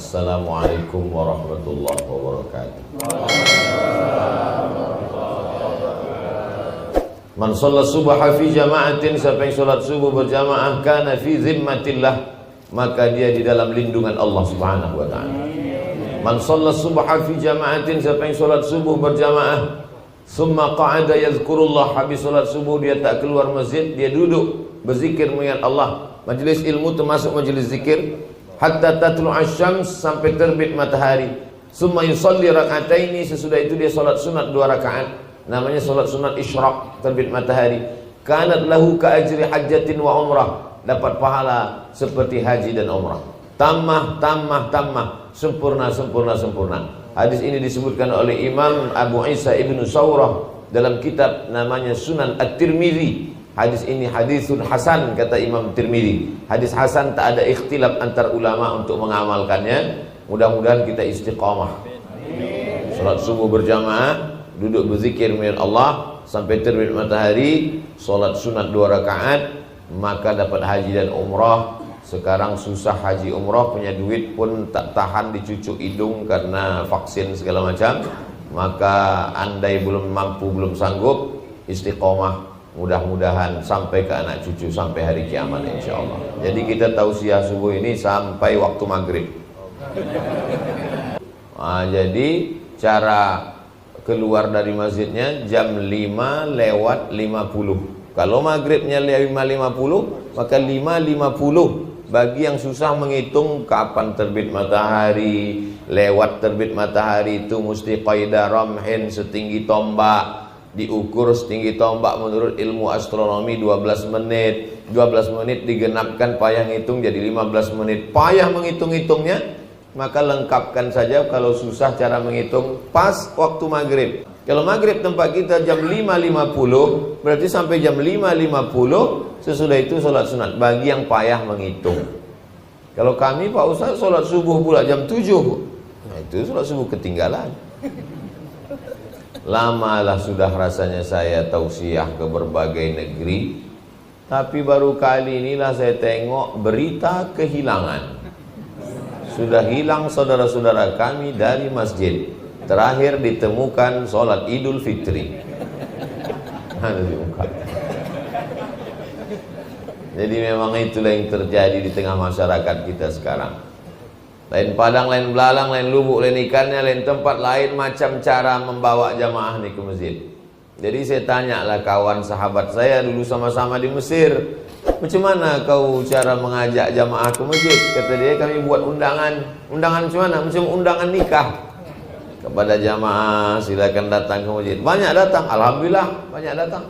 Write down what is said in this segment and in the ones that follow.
Assalamualaikum warahmatullahi wabarakatuh. Man shalla subha fi jama'atin, siapa yang salat subuh berjamaah, kana fi zimmatillah, maka dia di dalam lindungan Allah Subhanahu wa taala. Man shalla subha fi jama'atin, siapa yang salat subuh berjamaah, summa qa'ada yazkurullah, habis salat subuh dia tak keluar masjid, dia duduk berzikir mengingat Allah. Majlis ilmu termasuk majlis zikir. Hatta tatlu'a syams, sampai terbit matahari. Summa yusalli rak'ataini, sesudah itu dia salat sunat 2 rakaat. Namanya salat sunat isyraq, terbit matahari. Kanat lahu ka ajri hajjatin wa umrah, dapat pahala seperti haji dan umrah. Tammah, tammah, tammah, sempurna, sempurna, sempurna. Hadis ini disebutkan oleh Imam Abu Isa Ibnu Sawrah dalam kitab namanya Sunan At-Tirmidzi. Hadis ini hadisun hasan, kata Imam Tirmidzi. Hadis hasan, tak ada ikhtilaf antar ulama untuk mengamalkannya. Mudah-mudahan kita istiqamah. Salat subuh berjamaah, duduk berzikir mengingat Allah sampai terbit matahari, salat sunat 2 rakaat, maka dapat haji dan umrah. Sekarang susah haji umrah, punya duit pun tak tahan dicucuk hidung karena vaksin segala macam. Maka andai belum mampu, belum sanggup, istiqomah, mudah-mudahan sampai ke anak cucu, sampai hari kiamat insyaallah. Jadi kita tausiah subuh ini sampai waktu maghrib. Jadi cara keluar dari masjidnya jam 5:50. Kalau maghribnya 5:50, maka 5:50. Bagi yang susah menghitung kapan terbit matahari, lewat terbit matahari itu mesti qaidah ramhin, setinggi tombak. Diukur setinggi tombak menurut ilmu astronomi 12 menit. 12 menit digenapkan payah ngitung jadi 15 menit. Payah menghitung-hitungnya, maka lengkapkan saja kalau susah cara menghitung pas waktu maghrib. Kalau maghrib tempat kita jam 5:50, berarti sampai jam 5:50 sesudah itu sholat sunat bagi yang payah menghitung. Kalau kami Pak Ustaz sholat subuh pula jam 7, nah itu sholat subuh ketinggalan. Lamalah sudah rasanya saya tausiah ke berbagai negeri, tapi baru kali inilah saya tengok berita kehilangan. Sudah hilang saudara-saudara kami dari masjid. Terakhir ditemukan sholat Idul Fitri. Jadi memang itulah yang terjadi di tengah masyarakat kita sekarang. Lain padang, lain belalang, lain lubuk, lain ikannya, lain tempat, lain macam cara membawa jamaah nih ke masjid. Jadi saya tanyalah kawan sahabat saya dulu sama-sama di Mesir, macam mana kau cara mengajak jamaah ke masjid? Kata dia, kami buat undangan. Undangan macam mana? Macam undangan nikah. Kepada jamaah, silakan datang ke masjid. Banyak datang, alhamdulillah banyak datang.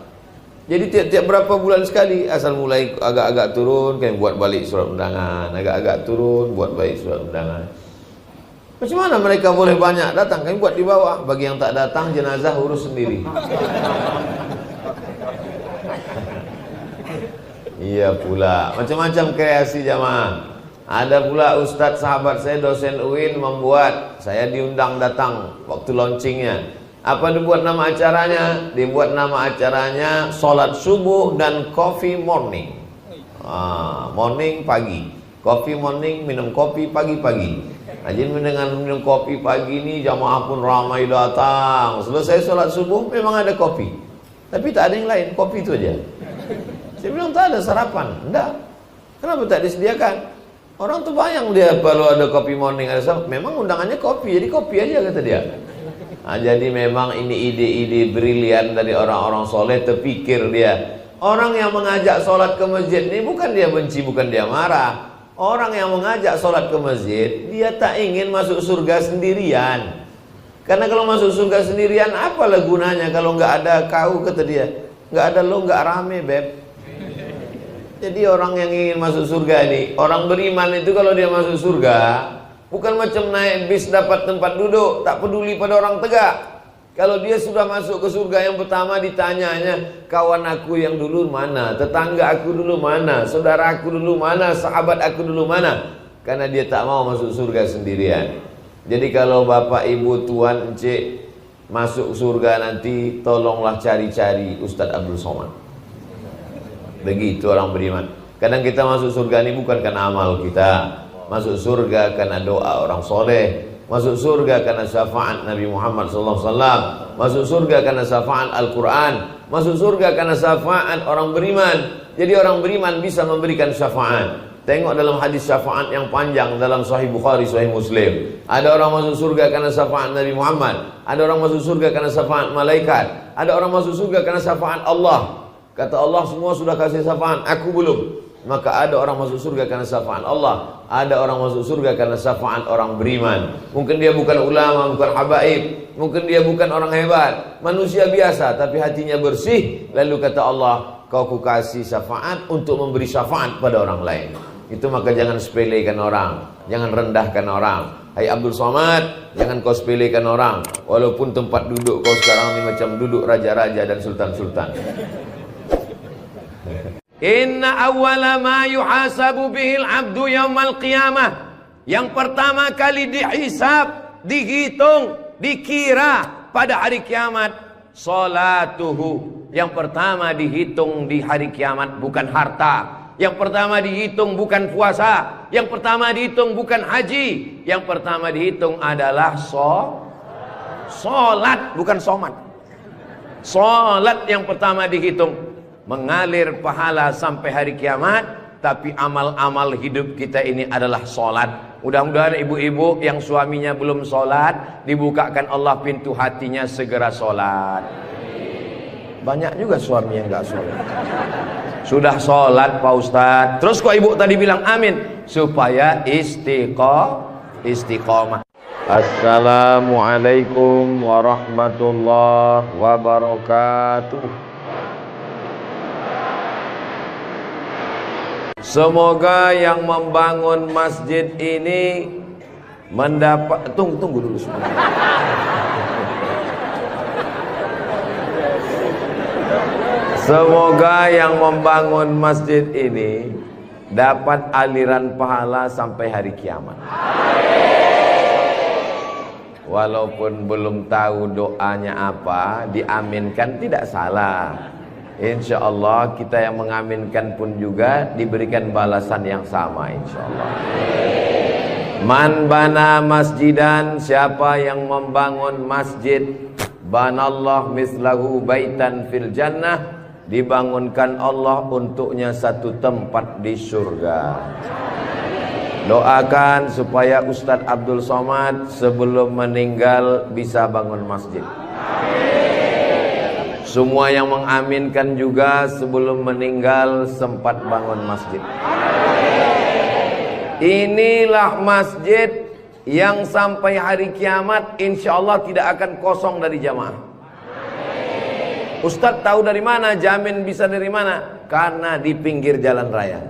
Jadi tiap-tiap berapa bulan sekali, asal mulai agak-agak turun, kami buat balik surat undangan. Agak-agak turun, buat balik surat undangan. Macam mana mereka boleh banyak datang? Kami buat di bawah. Bagi yang tak datang, jenazah urus sendiri. Iya pula, macam-macam kreasi jamaah. Ada pula ustadz sahabat saya, dosen UIN, membuat, saya diundang datang waktu launchingnya. Apa dibuat nama acaranya? Dibuat nama acaranya sholat subuh dan coffee morning. Morning pagi, coffee morning, minum kopi pagi-pagi. Jadi dengan minum kopi pagi ini jamaah pun ramai datang. Selesai sholat subuh memang ada kopi, tapi tak ada yang lain, kopi itu aja. Saya bilang tak ada sarapan, enggak. Kenapa tak disediakan? Orang tuh bayang dia kalau ada kopi morning, ada sarapan. Memang undangannya kopi, jadi kopi aja kata dia. Jadi memang ini ide-ide brilian dari orang-orang soleh, terpikir dia. Orang yang mengajak sholat ke masjid ini bukan dia benci, bukan dia marah. Orang yang mengajak sholat ke masjid, dia tak ingin masuk surga sendirian. Karena kalau masuk surga sendirian, apalah gunanya kalau nggak ada kau, kata dia. Nggak ada lo, nggak rame, beb. Jadi orang yang ingin masuk surga ini, orang beriman itu kalau dia masuk surga, bukan macam naik bis dapat tempat duduk, tak peduli pada orang tegak. Kalau dia sudah masuk ke surga, yang pertama ditanyanya, kawan aku yang dulu mana, tetangga aku dulu mana, saudara aku dulu mana, sahabat aku dulu mana. Karena dia tak mau masuk surga sendirian. Jadi kalau bapak, ibu, tuan, encik masuk surga nanti, tolonglah cari-cari Ustadz Abdul Somad. Begitu orang beriman. Kadang kita masuk surga ini bukan karena amal kita, masuk surga karena doa orang soleh, masuk surga karena syafaat Nabi Muhammad SAW, masuk surga karena syafaat Al-Quran, masuk surga karena syafaat orang beriman. Jadi orang beriman bisa memberikan syafaat. Tengok dalam hadis syafaat yang panjang dalam Sahih Bukhari, Sahih Muslim. Ada orang masuk surga karena syafaat Nabi Muhammad, ada orang masuk surga karena syafaat malaikat, ada orang masuk surga karena syafaat Allah. Kata Allah, semua sudah kasih syafaat, aku belum. Maka ada orang masuk surga karena syafaat Allah, ada orang masuk surga karena syafaat orang beriman. Mungkin dia bukan ulama, bukan habaib, mungkin dia bukan orang hebat, manusia biasa tapi hatinya bersih. Lalu kata Allah, kau kukasih syafaat untuk memberi syafaat pada orang lain. Itu maka jangan sepelekan orang, jangan rendahkan orang. Hai Abdul Somad, jangan kau sepelekan orang. Walaupun tempat duduk kau sekarang ini macam duduk raja-raja dan sultan-sultan. Inna awwala ma yuhasabu bihil abdu yaumal qiyamah. Yang pertama kali dihisab, dihitung, dikira pada hari kiamat, salatuhu. Yang pertama dihitung di hari kiamat bukan harta. Yang pertama dihitung bukan puasa. Yang pertama dihitung bukan haji. Yang pertama dihitung adalah solat, bukan somat. Solat yang pertama dihitung. Mengalir pahala sampai hari kiamat. Tapi amal-amal hidup kita ini adalah solat. Mudah-mudahan ibu-ibu yang suaminya belum solat, dibukakan Allah pintu hatinya segera solat. Banyak juga suami yang gak solat. Sudah sholat Pak Ustadz, terus kok ibu tadi bilang amin? Supaya istiqomah. Assalamualaikum warahmatullahi wabarakatuh. Semoga yang membangun masjid ini mendapat... Tunggu dulu sebentar. Semoga yang membangun masjid ini dapat aliran pahala sampai hari kiamat. Walaupun belum tahu doanya apa, diaminkan tidak salah. Insya Allah kita yang mengaminkan pun juga diberikan balasan yang sama insya Allah. Man bana masjidan, siapa yang membangun masjid, banallah mislahu baitan fil jannah, dibangunkan Allah untuknya satu tempat di surga. Doakan supaya Ustadz Abdul Somad sebelum meninggal bisa bangun masjid. Semua yang mengaminkan juga sebelum meninggal sempat bangun masjid. Inilah masjid yang sampai hari kiamat insya Allah tidak akan kosong dari jamaah. Ustadz tahu dari mana? Jamin bisa dari mana? Karena di pinggir jalan raya.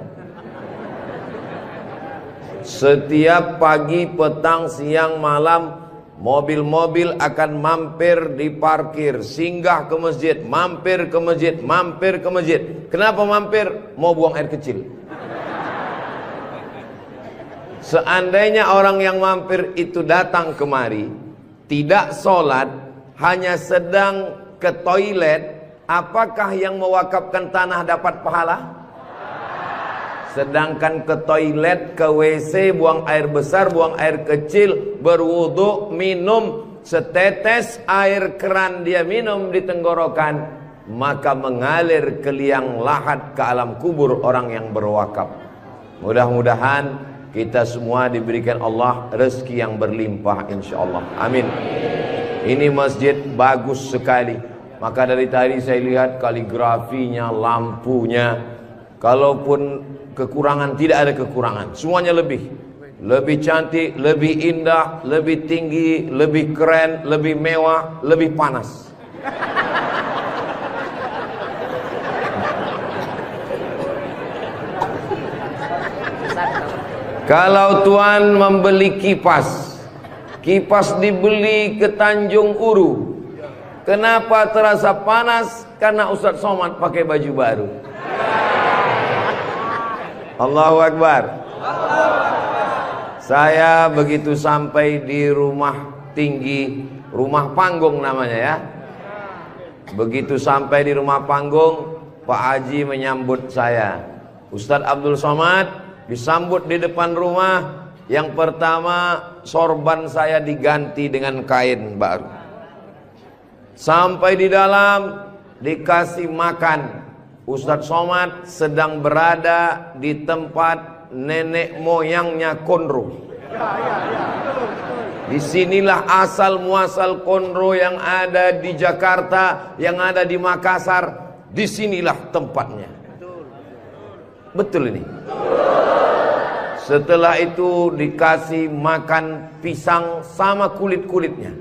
Setiap pagi, petang, siang, malam, mobil-mobil akan mampir di parkir, singgah ke masjid, mampir ke masjid, mampir ke masjid. Kenapa mampir? Mau buang air kecil. Seandainya orang yang mampir itu datang kemari, tidak sholat, hanya sedang ke toilet, apakah yang mewakafkan tanah dapat pahala? Sedangkan ke toilet, ke WC, buang air besar, buang air kecil, berwudu, minum setetes air keran dia minum di tenggorokan, maka mengalir ke liang lahat ke alam kubur orang yang berwakaf. Mudah-mudahan kita semua diberikan Allah rezeki yang berlimpah insyaallah. Amin. Ini masjid bagus sekali. Maka dari tadi saya lihat kaligrafinya, lampunya. Kalaupun kekurangan, tidak ada kekurangan. Semuanya lebih cantik, lebih indah, lebih tinggi, lebih keren, lebih mewah, lebih panas. Kalau Tuan membeli kipas dibeli ke Tanjung Uru, kenapa terasa panas? Karena Ustadz Somad pakai baju baru. Allahu Akbar. Saya begitu sampai di rumah tinggi, rumah panggung namanya ya. Begitu sampai di rumah panggung, Pak Haji menyambut saya. Ustadz Abdul Somad disambut di depan rumah, Yang pertama, sorban saya diganti dengan kain baru. Sampai di dalam dikasih makan. Ustadz Somad sedang berada di tempat nenek moyangnya Konro. Disinilah asal muasal Konro yang ada di Jakarta, yang ada di Makassar. Disinilah tempatnya. Betul ini. Setelah itu dikasih makan pisang sama kulit-kulitnya.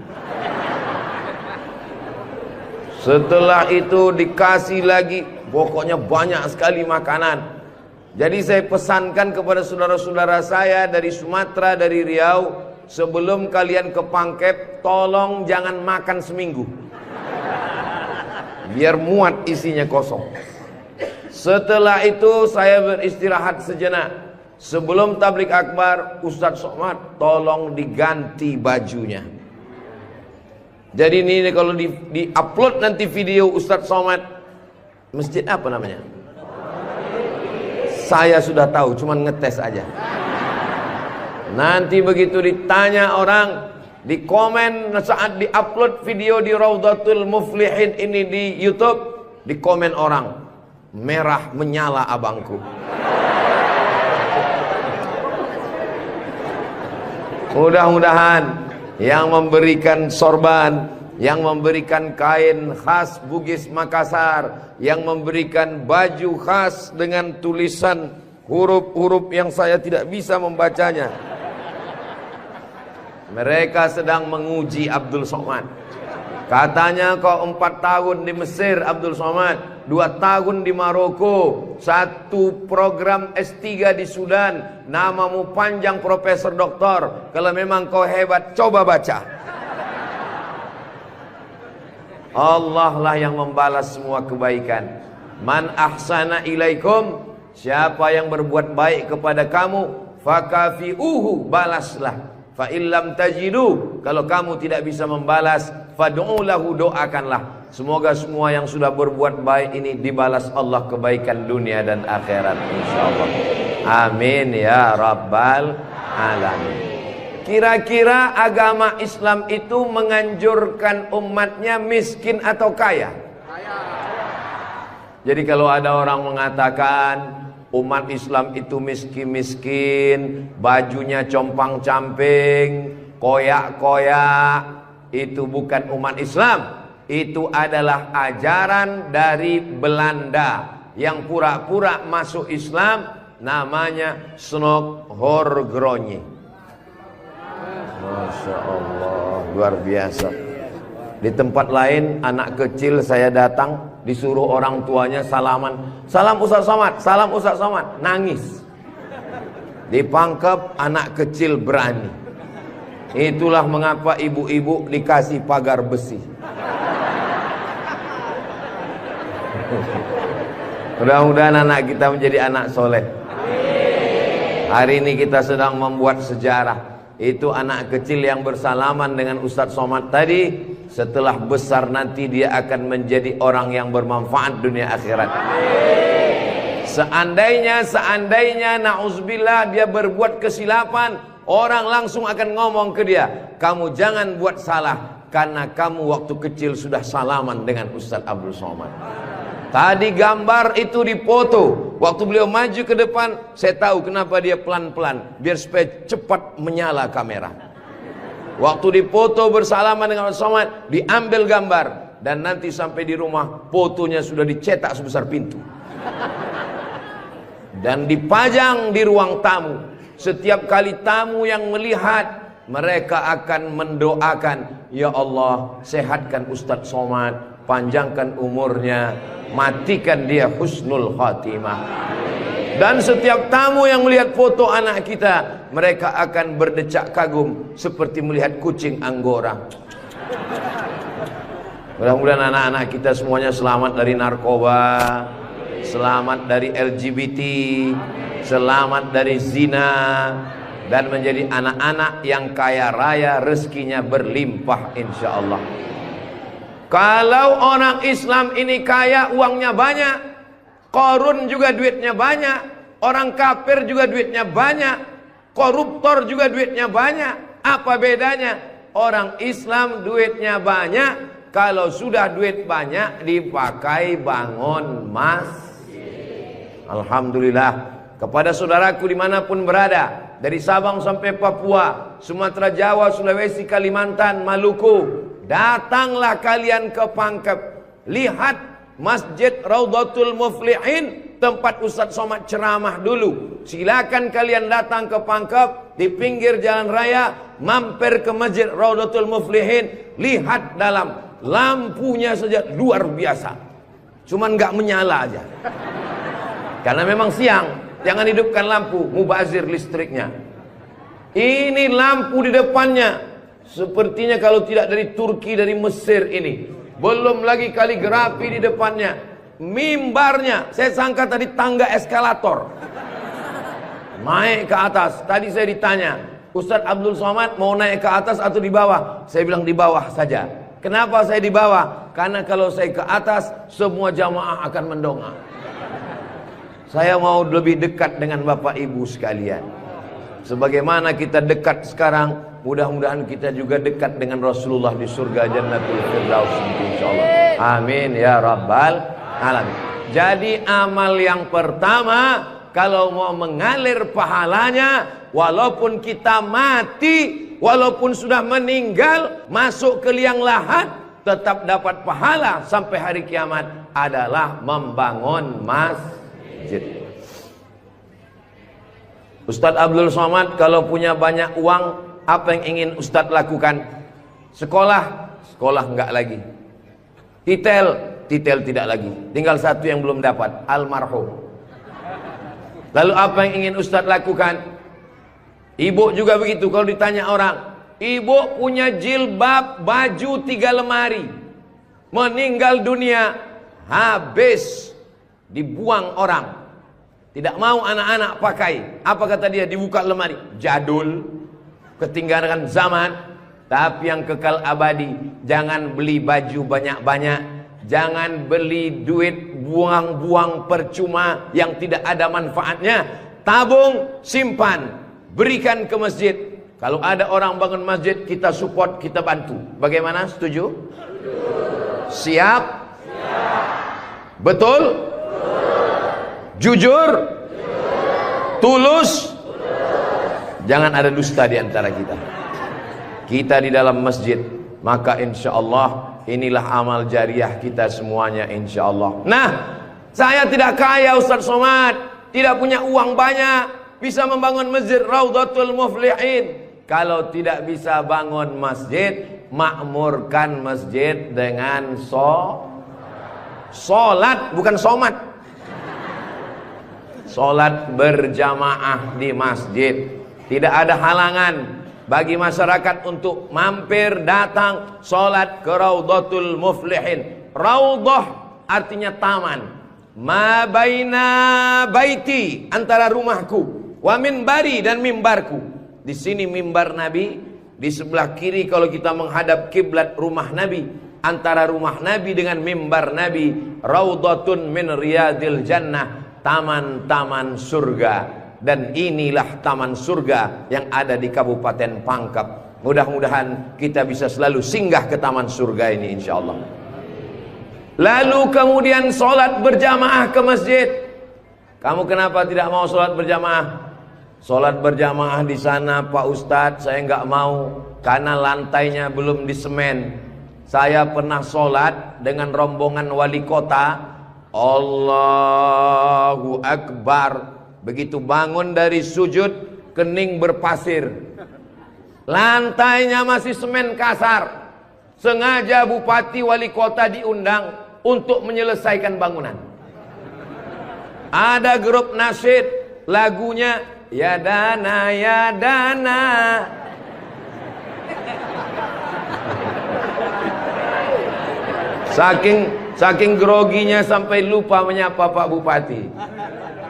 Setelah itu dikasih lagi, pokoknya banyak sekali makanan. Jadi saya pesankan kepada saudara-saudara saya dari Sumatera, dari Riau, sebelum kalian ke Pangkep, tolong jangan makan seminggu. Biar muat isinya kosong. Setelah itu saya beristirahat sejenak. Sebelum tablik akbar, Ustadz Somad tolong diganti bajunya. Jadi ini kalau di-upload nanti video Ustadz Somad, masjid apa namanya? Saya sudah tahu, cuman ngetes aja. Nanti begitu ditanya orang, di komen saat di-upload video di Raudhatul Muflihin ini di YouTube, di komen orang, merah menyala abangku. Mudah-mudahan yang memberikan sorban, yang memberikan kain khas Bugis Makassar, yang memberikan baju khas dengan tulisan huruf-huruf yang saya tidak bisa membacanya, mereka sedang menguji Abdul Somad. Katanya kau 4 tahun di Mesir Abdul Somad, 2 tahun di Maroko, 1 program S3 di Sudan, namamu panjang profesor doktor. Kalau memang kau hebat, coba baca. Allah lah yang membalas semua kebaikan. Man ahsana ilaikum, siapa yang berbuat baik kepada kamu, fakafi'uhu, balaslah. Fa illam tajidu, kalau kamu tidak bisa membalas, fad'u lahu, doakanlah. Semoga semua yang sudah berbuat baik ini dibalas Allah kebaikan dunia dan akhirat, insyaallah. Amin ya rabbal alamin. Kira-kira agama Islam itu menganjurkan umatnya miskin atau kaya? Jadi kalau ada orang mengatakan umat Islam itu miskin-miskin, bajunya compang-camping, koyak-koyak, itu bukan umat Islam. Itu adalah ajaran dari Belanda yang pura-pura masuk Islam, namanya Snokhorgronni. Masya Allah, luar biasa. Di tempat lain anak kecil saya datang, disuruh orang tuanya salaman, salam Ustadz Somad, salam Ustadz Somad, nangis. Di Pangkep anak kecil berani. Itulah mengapa ibu-ibu dikasih pagar besi. Mudah-mudahan anak kita menjadi anak soleh. Hari ini kita sedang membuat sejarah. Itu anak kecil yang bersalaman dengan Ustadz Somad tadi, setelah besar nanti dia akan menjadi orang yang bermanfaat dunia akhirat. Seandainya na'udzubillah dia berbuat kesilapan, orang langsung akan ngomong ke dia, kamu jangan buat salah, karena kamu waktu kecil sudah salaman dengan Ustadz Abdul Somad. Tadi gambar itu dipoto. Waktu beliau maju ke depan, saya tahu kenapa dia pelan-pelan, biar supaya cepat menyala kamera. Waktu dipoto bersalaman dengan Ustadz Somad, diambil gambar, dan nanti sampai di rumah fotonya sudah dicetak sebesar pintu dan dipajang di ruang tamu. Setiap kali tamu yang melihat, mereka akan mendoakan, ya Allah, sehatkan Ustadz Somad, panjangkan umurnya, matikan dia husnul khatimah. Dan setiap tamu yang melihat foto anak kita, mereka akan berdecak kagum seperti melihat kucing Anggora. Mudah-mudahan anak-anak kita semuanya selamat dari narkoba, selamat dari LGBT, selamat dari zina, dan menjadi anak-anak yang kaya raya, rezekinya berlimpah insyaallah. Kalau orang Islam ini kaya, uangnya banyak, Qarun juga duitnya banyak, orang kafir juga duitnya banyak, Koruptor juga duitnya banyak. Apa bedanya? Orang Islam duitnya banyak. Kalau sudah duit banyak dipakai bangun masjid. Alhamdulillah. Kepada saudaraku dimanapun berada, dari Sabang sampai Papua, Sumatera, Jawa, Sulawesi, Kalimantan, Maluku, datanglah kalian ke Pangkep. Lihat Masjid Raudhatul Muflihin, tempat Ustadz Somad ceramah dulu. Silakan kalian datang ke Pangkep, di pinggir jalan raya, mampir ke Masjid Raudhatul Muflihin. Lihat dalam, lampunya saja luar biasa, cuman nggak menyala aja karena memang siang. Jangan hidupkan lampu, mubazir listriknya. Ini lampu di depannya, sepertinya kalau tidak dari Turki, dari Mesir ini. Belum lagi kaligrafi di depannya. Mimbarnya, saya sangka tadi tangga eskalator naik ke atas. Tadi saya ditanya, Ustadz Abdul Somad mau naik ke atas atau di bawah? Saya bilang di bawah saja. Kenapa saya di bawah? Karena kalau saya ke atas, semua jamaah akan mendongak. Saya mau lebih dekat dengan Bapak Ibu sekalian. Sebagaimana kita dekat sekarang, mudah-mudahan kita juga dekat dengan Rasulullah di surga Jannatul Firdaus, insyaallah. Amin ya rabbal alamin. Jadi amal yang pertama, kalau mau mengalir pahalanya, walaupun kita mati, walaupun sudah meninggal, masuk ke liang lahat, tetap dapat pahala sampai hari kiamat, adalah membangun masjid. Ustadz Abdul Somad kalau punya banyak uang, apa yang ingin Ustadz lakukan? Sekolah, sekolah enggak lagi. Titel, titel tidak lagi. Tinggal satu yang belum dapat, almarhum. Lalu apa yang ingin Ustadz lakukan? Ibu juga begitu. Kalau ditanya orang, ibu punya jilbab, baju 3 lemari, meninggal dunia, habis, dibuang orang, tidak mau anak-anak pakai. Apa kata dia? Dibuka lemari, jadul, ketinggalan zaman. Tapi yang kekal abadi, jangan beli baju banyak-banyak, jangan beli duit buang-buang percuma yang tidak ada manfaatnya. Tabung, simpan, berikan ke masjid. Kalau ada orang bangun masjid, kita support, kita bantu. Bagaimana? Setuju? Siap? Betul? Jujur? Tulus? Jangan ada dusta di antara kita. Kita di dalam masjid, maka insya Allah inilah amal jariah kita semuanya, insya Allah. Nah, saya tidak kaya Ustadz Somad, tidak punya uang banyak, bisa membangun masjid Raudhatul Muflihin. Kalau tidak bisa bangun masjid, makmurkan masjid dengan sholat, bukan somat. Sholat berjamaah di masjid. Tidak ada halangan bagi masyarakat untuk mampir, datang, sholat ke Raudhatul Muflihin. Raudhah artinya taman. Ma baina baiti, antara rumahku, wa minbari, dan mimbarku. Di sini mimbar Nabi, di sebelah kiri kalau kita menghadap kiblat rumah Nabi. Antara rumah Nabi dengan mimbar Nabi, Raudhatun min riyadil jannah, taman-taman surga. Dan inilah taman surga yang ada di Kabupaten Pangkep. Mudah-mudahan kita bisa selalu singgah ke taman surga ini, insya Allah. Lalu kemudian sholat berjamaah ke masjid. Kamu kenapa tidak mau sholat berjamaah? Sholat berjamaah di sana, Pak Ustadz, saya nggak mau karena lantainya belum disemen. Saya pernah sholat dengan rombongan wali kota. Allahu Akbar. Begitu bangun dari sujud, kening berpasir, lantainya masih semen kasar. Sengaja bupati wali kota diundang untuk menyelesaikan bangunan. Ada grup nasyid, lagunya ya dana ya dana. Saking groginya sampai lupa menyapa Pak Bupati.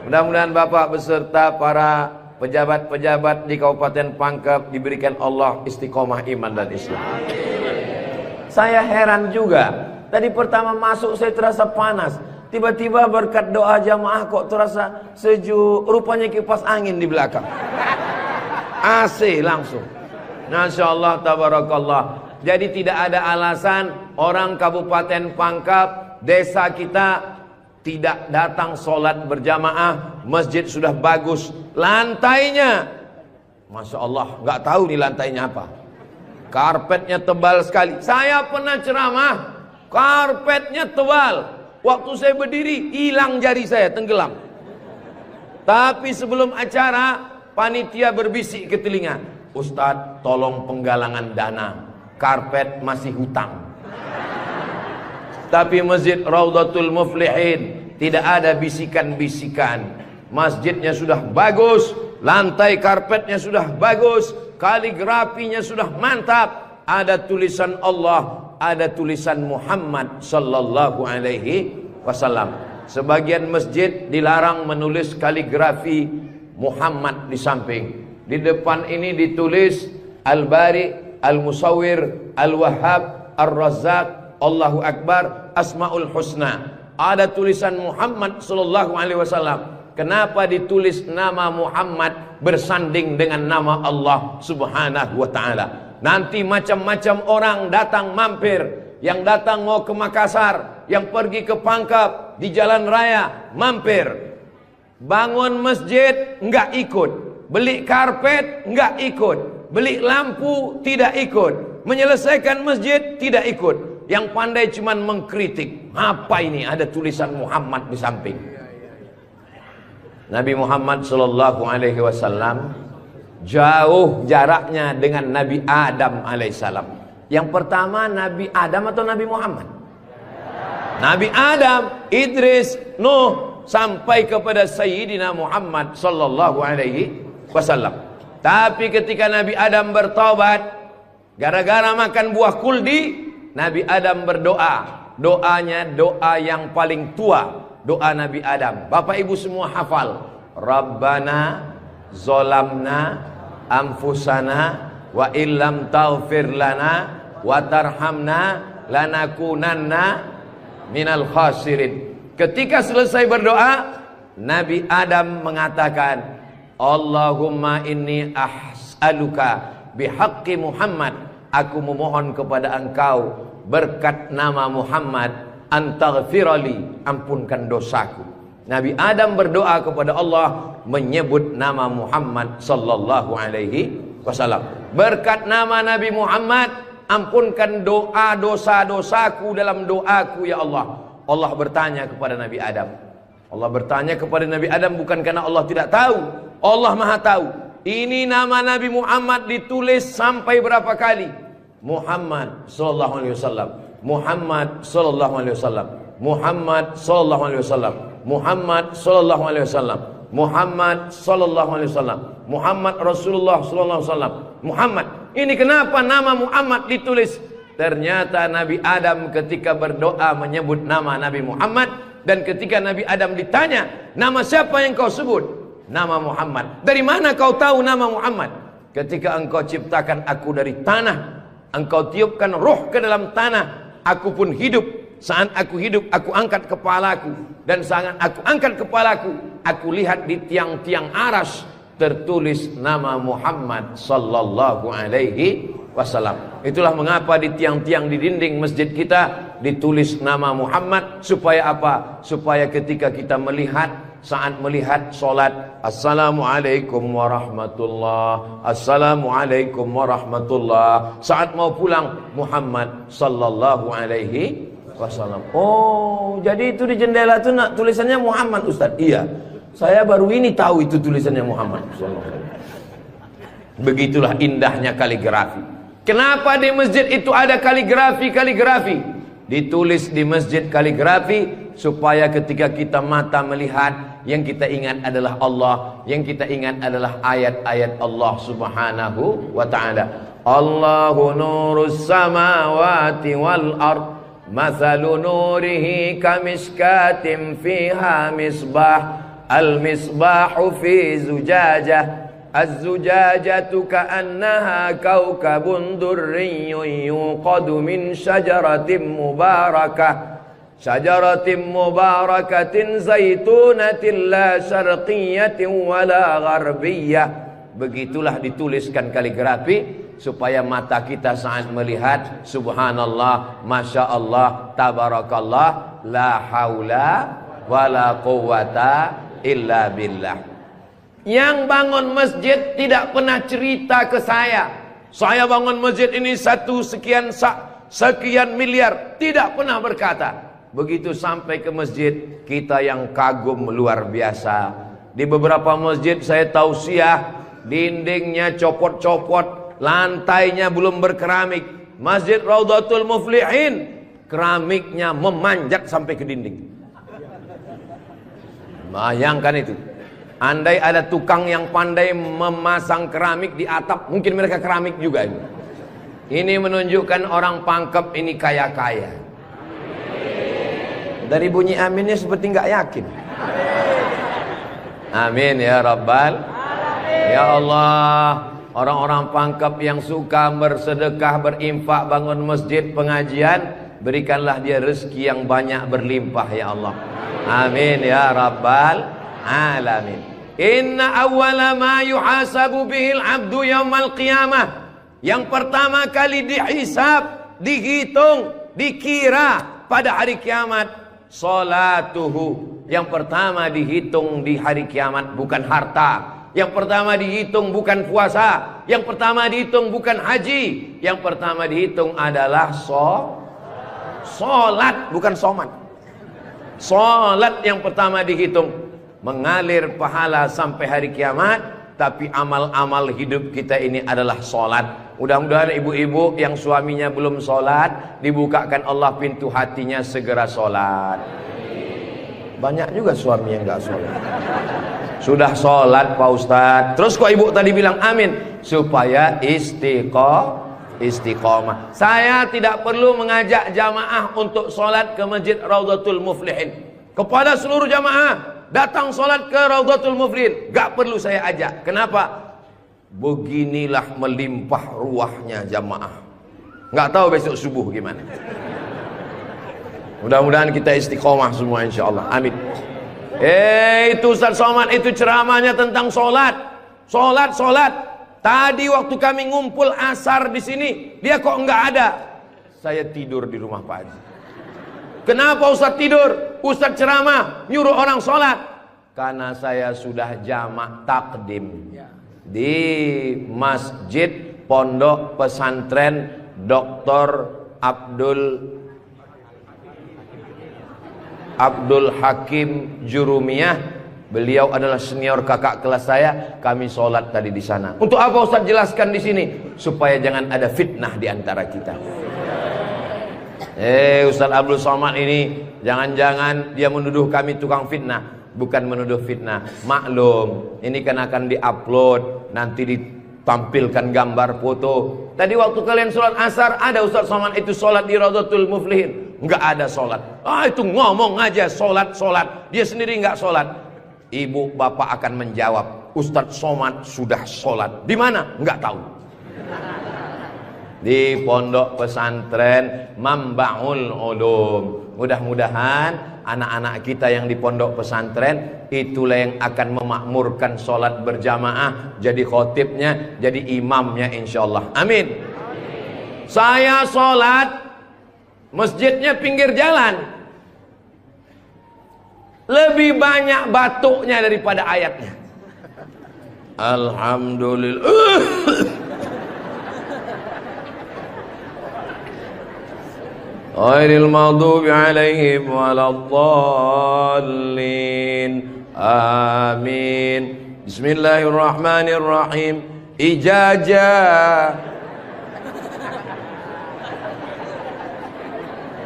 Mudah-mudahan Bapak beserta para pejabat-pejabat di Kabupaten Pangkep diberikan Allah istiqomah iman dan Islam. Saya heran juga. Tadi pertama masuk saya terasa panas. Tiba-tiba berkat doa jamaah kok terasa sejuk. Rupanya kipas angin di belakang. AC langsung. Masya Allah, tabarakallah. Jadi tidak ada alasan orang Kabupaten Pangkep, desa kita tidak datang sholat berjamaah. Masjid sudah bagus, lantainya Masya Allah, nggak tahu nih lantainya apa. Karpetnya tebal sekali. Saya pernah ceramah, karpetnya tebal. Waktu saya berdiri, hilang jari saya, tenggelam. Tapi sebelum acara, panitia berbisik ke telinga, Ustadz, tolong penggalangan dana, karpet masih hutang. Tapi Masjid Raudhatul Muflihin tidak ada bisikan-bisikan. Masjidnya sudah bagus, lantai karpetnya sudah bagus, kaligrafinya sudah mantap, ada tulisan Allah, ada tulisan Muhammad sallallahu alaihi wasallam. Sebagian masjid dilarang menulis kaligrafi Muhammad di samping. Di depan ini ditulis Al-Bari, Al-Musawwir, Al-Wahhab, Ar-Razzaq, Allahu Akbar, Asmaul Husna. Ada tulisan Muhammad sallallahu alaihi wasallam. Kenapa ditulis nama Muhammad bersanding dengan nama Allah subhanahu wa ta'ala? Nanti macam-macam orang datang mampir. Yang datang mau ke Makassar, yang pergi ke Pangkep, di jalan raya mampir. Bangun masjid enggak ikut, beli karpet enggak ikut, beli lampu tidak ikut, menyelesaikan masjid tidak ikut. Yang pandai cuman mengkritik. Apa ini ada tulisan Muhammad di samping? Nabi Muhammad sallallahu alaihi wasallam jauh jaraknya dengan Nabi Adam alaihissalam. Yang pertama Nabi Adam atau Nabi Muhammad? Nabi Adam, Idris, Nuh, sampai kepada Sayyidina Muhammad sallallahu alaihi wasallam. Tapi ketika Nabi Adam bertaubat gara-gara makan buah kuldi, Nabi Adam berdoa. Doanya doa yang paling tua, doa Nabi Adam. Bapak Ibu semua hafal. Rabbana zolamna anfusana wa illam taghfir lana wa tarhamna lanakunanna minal khasirin. Ketika selesai berdoa, Nabi Adam mengatakan, Allahumma inni as'aluka bihaqqi Muhammad, aku memohon kepada engkau berkat nama Muhammad, antaghfirali, ampunkan dosaku. Nabi Adam berdoa kepada Allah menyebut nama Muhammad sallallahu alaihi wasallam. Berkat nama Nabi Muhammad, ampunkan doa dosa-dosaku dalam doaku ya Allah. Allah bertanya kepada Nabi Adam. Allah bertanya kepada Nabi Adam bukan karena Allah tidak tahu. Allah Maha tahu. Ini nama Nabi Muhammad ditulis sampai berapa kali? Muhammad sallallahu alaihi wasallam. Muhammad sallallahu alaihi wasallam. Muhammad sallallahu alaihi wasallam. Muhammad sallallahu alaihi wasallam. Muhammad sallallahu alaihi wasallam. Muhammad Rasulullah sallallahu alaihi wasallam. Muhammad. Ini kenapa nama Muhammad ditulis? Ternyata Nabi Adam ketika berdoa menyebut nama Nabi Muhammad, dan ketika Nabi Adam ditanya, nama siapa yang kau sebut? Nama Muhammad. Dari mana kau tahu nama Muhammad? Ketika engkau ciptakan aku dari tanah, engkau tiupkan roh ke dalam tanah, aku pun hidup. Saat aku hidup, aku angkat kepalaku, dan saat aku angkat kepalaku, aku lihat di tiang-tiang aras tertulis nama Muhammad sallallahu alaihi wasallam. Itulah mengapa di tiang-tiang di dinding masjid kita ditulis nama Muhammad. Supaya apa? Supaya ketika kita melihat, saat melihat solat, Assalamualaikum warahmatullah, Assalamualaikum warahmatullah. Saat mau pulang, Muhammad sallallahu alaihi wasallam. Oh, jadi itu di jendela itu tulisannya Muhammad, Ustaz? Iya, saya baru ini tahu itu tulisannya Muhammad. Begitulah indahnya kaligrafi. Kenapa di masjid itu ada kaligrafi? Ditulis di masjid kaligrafi supaya ketika kita mata melihat, yang kita ingat adalah Allah, yang kita ingat adalah ayat-ayat Allah subhanahu wa ta'ala. Allahu nurus samawati wal ard, mathalu nurihi kamishkatin fiha misbah, al-misbahu fi zujajah, az-zujajatu ka'annaha kawkabun durriyyun yuqadu min syajaratin mubarakatin zaitunatin la syarqiyatin wala gharbiyyah Begitulah dituliskan kaligrafi supaya mata kita saat melihat subhanallah, masya Allah, tabarakallah, la haula wala quwata illa billah. Yang bangun masjid tidak pernah cerita ke saya bangun masjid ini sekian miliar, tidak pernah berkata. Begitu sampai ke masjid, kita yang kagum luar biasa. Di beberapa masjid saya tausiah, dindingnya copot-copot, lantainya belum berkeramik. Masjid Raudhatul Muflihin, keramiknya memanjat sampai ke dinding. Bayangkan itu. Andai ada tukang yang pandai memasang keramik di atap, mungkin mereka keramik juga ini. Ini menunjukkan orang Pangkep ini kaya-kaya. Dari bunyi aminnya seperti nggak yakin. Amin ya Rabbal. Ya Allah, orang-orang Pangkep yang suka bersedekah, berinfak, bangun masjid, pengajian, berikanlah dia rezeki yang banyak berlimpah ya Allah. Amin ya Rabbal alamin. Inna awwala ma yuhasabu bihil abdu yaumal qiyamah. Yang pertama kali dihisab, dihitung, dikira pada hari kiamat, salatuhu. Yang pertama dihitung di hari kiamat bukan harta. Yang pertama dihitung bukan puasa. Yang pertama dihitung bukan haji. Yang pertama dihitung adalah solat, bukan somat. Solat yang pertama dihitung. Mengalir pahala sampai hari kiamat. Tapi amal-amal hidup kita ini adalah solat. Mudah-mudahan ibu-ibu yang suaminya belum solat, dibukakan Allah pintu hatinya segera solat. Banyak juga suami yang gak solat. Sudah solat Pak Ustadz, terus kok ibu tadi bilang amin? Supaya istiqomah. Saya tidak perlu mengajak jamaah untuk solat ke Masjid Raudhatul Muflihin. Kepada seluruh jamaah, datang solat ke Raudhatul Muflihin, gak perlu saya ajak. Kenapa? Beginilah melimpah ruahnya jamaah. Gak tahu besok subuh gimana. Mudah-mudahan kita istiqomah semua insyaallah. Amin. Itu Ustaz Somad itu ceramahnya tentang solat. Solat. Tadi waktu kami ngumpul asar di sini, dia kok nggak ada. Saya tidur di rumah Pak Haji. Kenapa Ustaz tidur? Ustaz ceramah nyuruh orang solat. Karena saya sudah jamak takdim di Masjid Pondok Pesantren Dr. Abdul Hakim Jurumiyah. Beliau adalah senior kakak kelas saya. Kami sholat tadi di sana. Untuk apa Ustaz jelaskan di sini? Supaya jangan ada fitnah di antara kita. Ustaz Abdul Somad ini jangan-jangan dia menuduh kami tukang fitnah. Bukan menuduh fitnah. Maklum, ini kan akan diupload, nanti ditampilkan gambar foto. Tadi waktu kalian sholat asar, ada Ustaz Somad itu sholat di Raudhatul Muflihin. Enggak ada sholat. Itu ngomong aja sholat. Dia sendiri enggak sholat. Ibu bapak akan menjawab, Ustaz Somad sudah sholat. Di mana? Enggak tahu. Di Pondok Pesantren Mambaul Ulum. Mudah-mudahan anak-anak kita yang di pondok pesantren itulah yang akan memakmurkan sholat berjamaah, jadi khotibnya, jadi imamnya insyaallah. Amin. Saya sholat, masjidnya pinggir jalan, lebih banyak batuknya daripada ayatnya. Alhamdulillah. Ghairil maghdubi alaihim waladdallin. Amin. Bismillahirrahmanirrahim. Ijazah.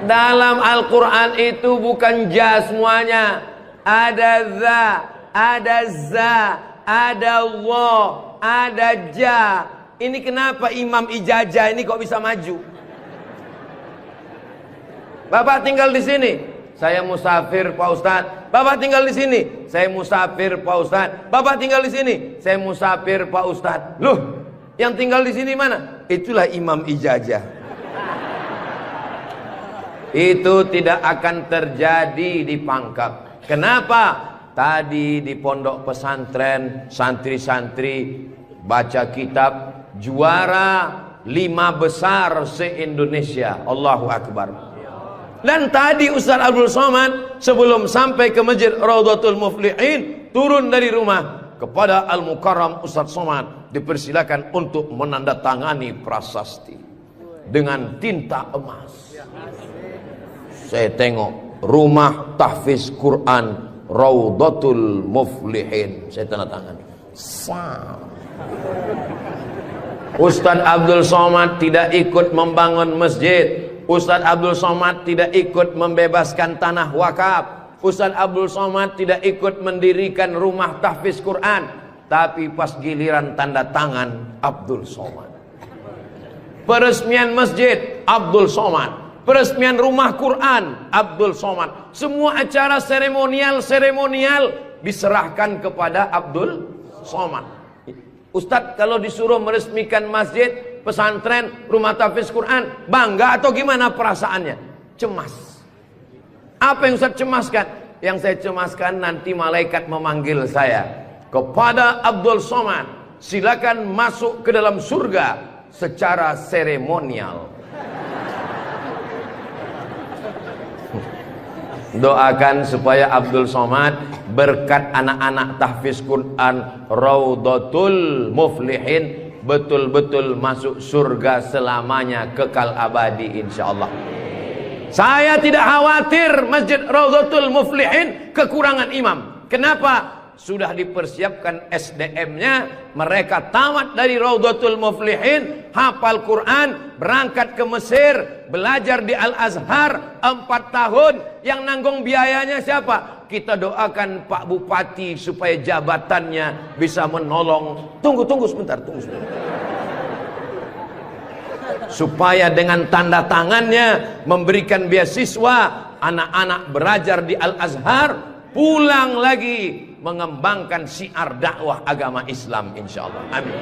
Dalam Al-Quran itu bukan ja semuanya. Ada za, ada za, ada Allah, ada ja. Ini kenapa Imam Ijazah ini kok bisa maju? Bapak tinggal di sini, saya musafir Pak Ustadz. Bapak tinggal di sini, saya musafir Pak Ustadz. Bapak tinggal di sini, saya musafir Pak Ustadz. Loh, yang tinggal di sini mana? Itulah Imam Ijazah. Itu tidak akan terjadi di Pangkep. Kenapa? Tadi di pondok pesantren, santri-santri baca kitab, juara 5 besar se-Indonesia. Allahu Akbar. Dan tadi Ustaz Abdul Somad sebelum sampai ke Masjid Raudhatul Muflihin, turun dari rumah, kepada Al-Mukarram Ustaz Somad dipersilakan untuk menandatangani prasasti dengan tinta emas. Saya tengok rumah tahfiz Quran Raudhatul Muflihin, saya tanda tangan. Ustaz Abdul Somad tidak ikut membangun masjid, Ustaz Abdul Somad tidak ikut membebaskan tanah wakaf, Ustaz Abdul Somad tidak ikut mendirikan rumah tahfiz Quran, tapi pas giliran tanda tangan Abdul Somad. Peresmian masjid Abdul Somad, peresmian rumah Quran Abdul Somad. Semua acara seremonial diserahkan kepada Abdul Somad. Ustadz kalau disuruh meresmikan masjid, pesantren, rumah tahfiz Quran, bangga atau gimana perasaannya? Cemas. Apa yang Ustadz cemaskan? Yang saya cemaskan nanti malaikat memanggil saya, kepada Abdul Somad, silakan masuk ke dalam surga secara seremonial. Doakan supaya Abdul Somad berkat anak-anak tahfiz Quran Raudhatul Muflihin betul-betul masuk surga selamanya, kekal abadi insyaallah. Saya tidak khawatir Masjid Raudhatul Muflihin kekurangan imam. Kenapa? Sudah dipersiapkan SDM-nya. Mereka tamat dari Raudhatul Muflihin, hafal Quran, berangkat ke Mesir, belajar di Al-Azhar 4 tahun. Yang nanggung biayanya siapa? Kita doakan Pak Bupati supaya jabatannya bisa menolong. Tunggu sebentar. Supaya dengan tanda tangannya memberikan beasiswa, anak-anak belajar di Al-Azhar, pulang lagi mengembangkan syiar dakwah agama Islam insyaallah. Amin.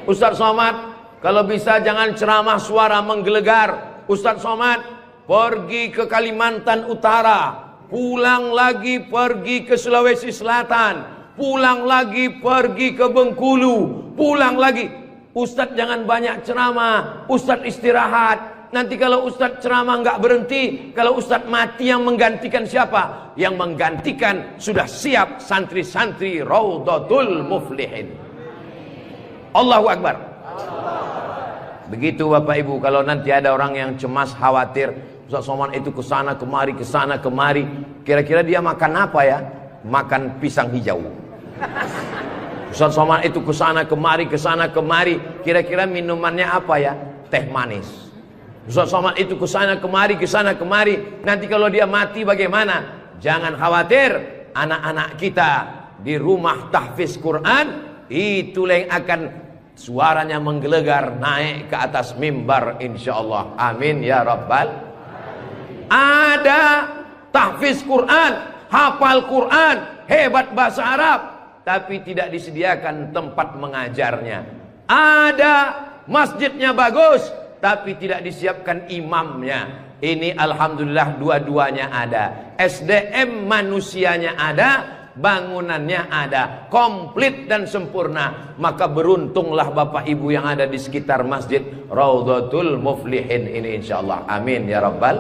Ustaz Somad, kalau bisa jangan ceramah suara menggelegar. Ustaz Somad pergi ke Kalimantan Utara, pulang lagi pergi ke Sulawesi Selatan, pulang lagi pergi ke Bengkulu, pulang lagi. Ustadz jangan banyak ceramah, Ustadz istirahat. Nanti kalau Ustadz ceramah nggak berhenti, kalau Ustadz mati yang menggantikan siapa? Yang menggantikan sudah siap santri-santri Raudhatul Muflihin. Allahu Akbar. Begitu Bapak Ibu, kalau nanti ada orang yang cemas, khawatir, Ustadz Somad itu kesana kemari, kira-kira dia makan apa ya? Makan pisang hijau. Ustadz Somad itu kesana kemari, kira-kira minumannya apa ya? Teh manis. Ustadz Somad itu kesana kemari, nanti kalau dia mati bagaimana? Jangan khawatir, anak-anak kita di rumah tahfiz Quran itu yang akan suaranya menggelegar naik ke atas mimbar insyaallah. Amin ya rabbal. Ada tahfiz Quran, hafal Quran, hebat bahasa Arab, tapi tidak disediakan tempat mengajarnya. Ada masjidnya bagus, tapi tidak disiapkan imamnya. Ini alhamdulillah dua-duanya ada. SDM manusianya ada, bangunannya ada, komplit dan sempurna. Maka beruntunglah Bapak Ibu yang ada di sekitar Masjid Raudhatul Muflihin ini insyaallah. Amin ya rabbal.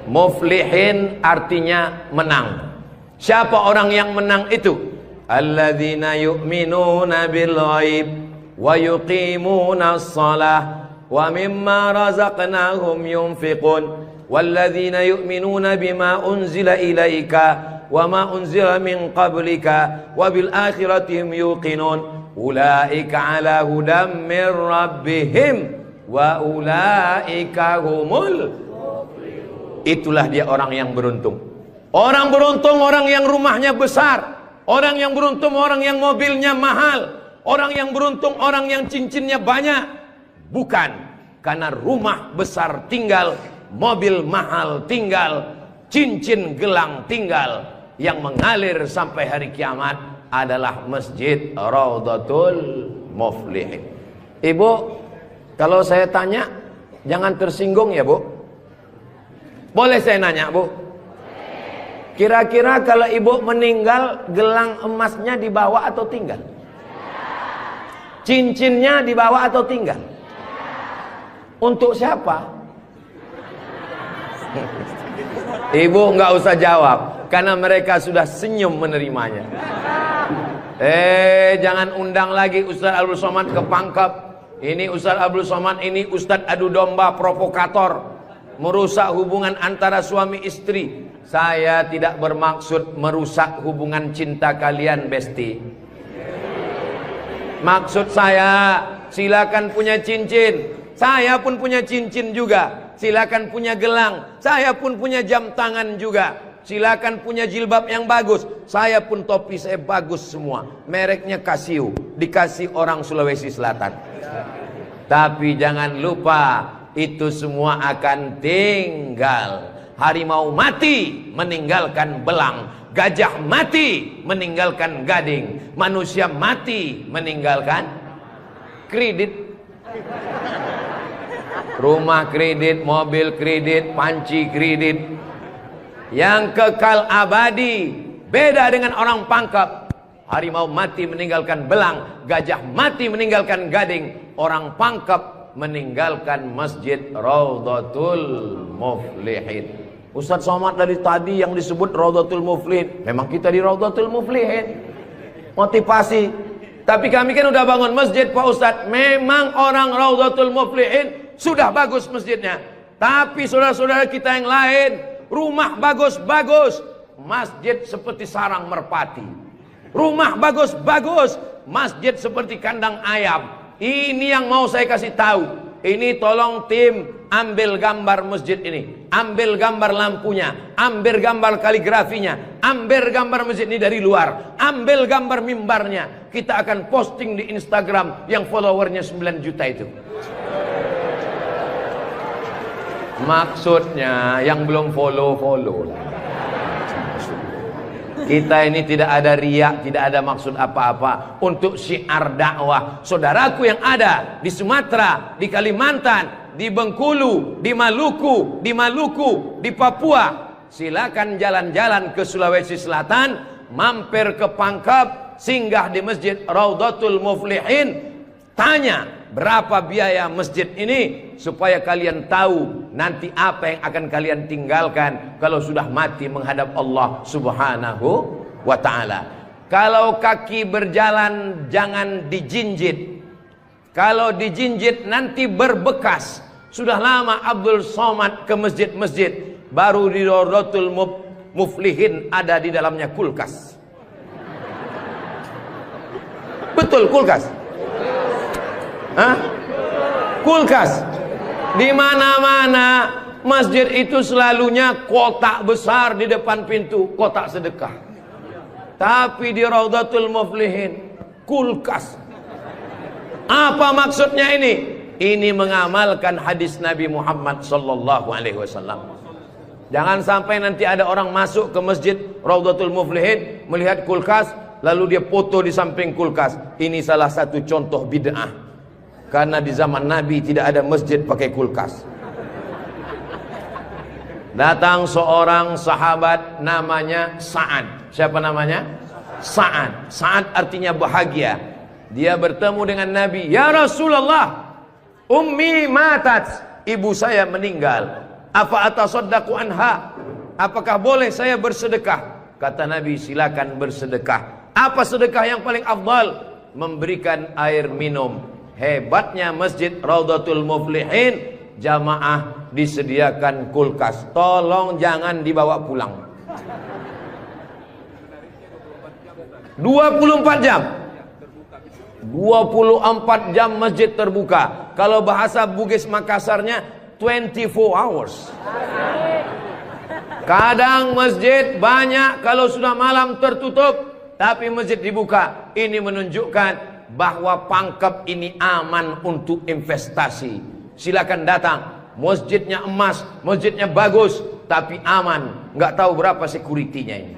Muflihin artinya menang. Siapa orang yang menang itu? Alladzina yu'minuna bil ghaib wa yuqimuna as-salah wa mimma razaqnahum yunfiqun walladzina yu'minuna bima unzila ilaika wa ma unzila min qablika wa bil akhirati hum yuqinun ulaika ala hudam min rabbihim wa ulaika humul muflihun. Itulah dia orang yang beruntung. Orang beruntung orang yang rumahnya besar. Orang yang beruntung orang yang mobilnya mahal. Orang yang beruntung orang yang cincinnya banyak. Bukan karena rumah besar tinggal, mobil mahal tinggal, cincin gelang tinggal. Yang mengalir sampai hari kiamat adalah Masjid Raudhatul Muflihin. Ibu, kalau saya tanya jangan tersinggung ya Bu. Boleh saya nanya Bu? Kira-kira kalau ibu meninggal, gelang emasnya dibawa atau tinggal? Cincinnya dibawa atau tinggal? Untuk siapa? Ibu nggak usah jawab, karena mereka sudah senyum menerimanya. Jangan undang lagi Ustaz Abdul Somad ke Pangkep. Ini Ustaz Abdul Somad ini Ustaz adu domba, provokator, merusak hubungan antara suami istri. Saya tidak bermaksud merusak hubungan cinta kalian, Besti. Maksud saya, silakan punya cincin. Saya pun punya cincin juga. Silakan punya gelang. Saya pun punya jam tangan juga. Silakan punya jilbab yang bagus. Saya pun topi saya bagus semua. Mereknya Casio. Dikasih orang Sulawesi Selatan. Tapi jangan lupa, itu semua akan tinggal. Harimau mati meninggalkan belang. Gajah mati meninggalkan gading. Manusia mati meninggalkan kredit. Rumah kredit, mobil kredit, panci kredit. Yang kekal abadi beda dengan orang Pangkep. Harimau mati meninggalkan belang, gajah mati meninggalkan gading. Orang Pangkep meninggalkan masjid Raudhatul Muflihin. Ustaz Somad dari tadi yang disebut Raudhatul Muflihin, memang kita di Raudhatul Muflihin. Motivasi. Tapi kami kan udah bangun masjid, Pak Ustaz. Memang orang Raudhatul Muflihin sudah bagus masjidnya. Tapi saudara-saudara kita yang lain, rumah bagus-bagus, masjid seperti sarang merpati. Rumah bagus-bagus, masjid seperti kandang ayam. Ini yang mau saya kasih tahu. Ini tolong tim ambil gambar masjid ini, ambil gambar lampunya, ambil gambar kaligrafinya, ambil gambar masjid ini dari luar, ambil gambar mimbarnya. Kita akan posting di Instagram yang followernya 9 juta itu. Maksudnya yang belum follow lah. Kita ini tidak ada riak, tidak ada maksud apa-apa. Untuk syiar dakwah saudaraku yang ada di Sumatera, di Kalimantan, di Bengkulu, di Maluku, di Papua, silakan jalan-jalan ke Sulawesi Selatan, mampir ke Pangkep, singgah di masjid Raudhatul Muflihin, tanya berapa biaya masjid ini, supaya kalian tahu nanti apa yang akan kalian tinggalkan kalau sudah mati menghadap Allah Subhanahu wa ta'ala. Kalau kaki berjalan jangan dijinjit. Kalau dijinjit nanti berbekas. Sudah lama Abdul Somad ke masjid-masjid, baru di Raudhatul Muflihin ada di dalamnya kulkas. Betul, kulkas. Hah? Kulkas. Di mana-mana masjid itu selalunya kotak besar di depan pintu, kotak sedekah. Tapi di Raudhatul Muflihin kulkas. Apa maksudnya ini? Ini mengamalkan hadis Nabi Muhammad sallallahu alaihi wasallam. Jangan sampai nanti ada orang masuk ke masjid Raudhatul Muflihin melihat kulkas, lalu dia foto di samping kulkas. Ini salah satu contoh bid'ah. Karena di zaman Nabi tidak ada masjid pakai kulkas. Datang seorang sahabat namanya Sa'ad. Siapa namanya? Sa'ad. Sa'ad artinya bahagia. Dia bertemu dengan Nabi. Ya Rasulullah, ummi matat, ibu saya meninggal. Apa atasaddaqu anha? Apakah boleh saya bersedekah? Kata Nabi, silakan bersedekah. Apa sedekah yang paling afdal? Memberikan air minum. Hebatnya masjid Raudhatul Muflihin, jamaah disediakan kulkas. Tolong jangan dibawa pulang. 24 jam 24 jam masjid terbuka. Kalau bahasa Bugis Makassarnya 24 hours. Kadang masjid banyak, kalau sudah malam tertutup, tapi masjid dibuka. Ini menunjukkan bahwa Pangkep ini aman untuk investasi. Silakan datang. Masjidnya emas, masjidnya bagus, tapi aman. Nggak tahu berapa security-nya ini.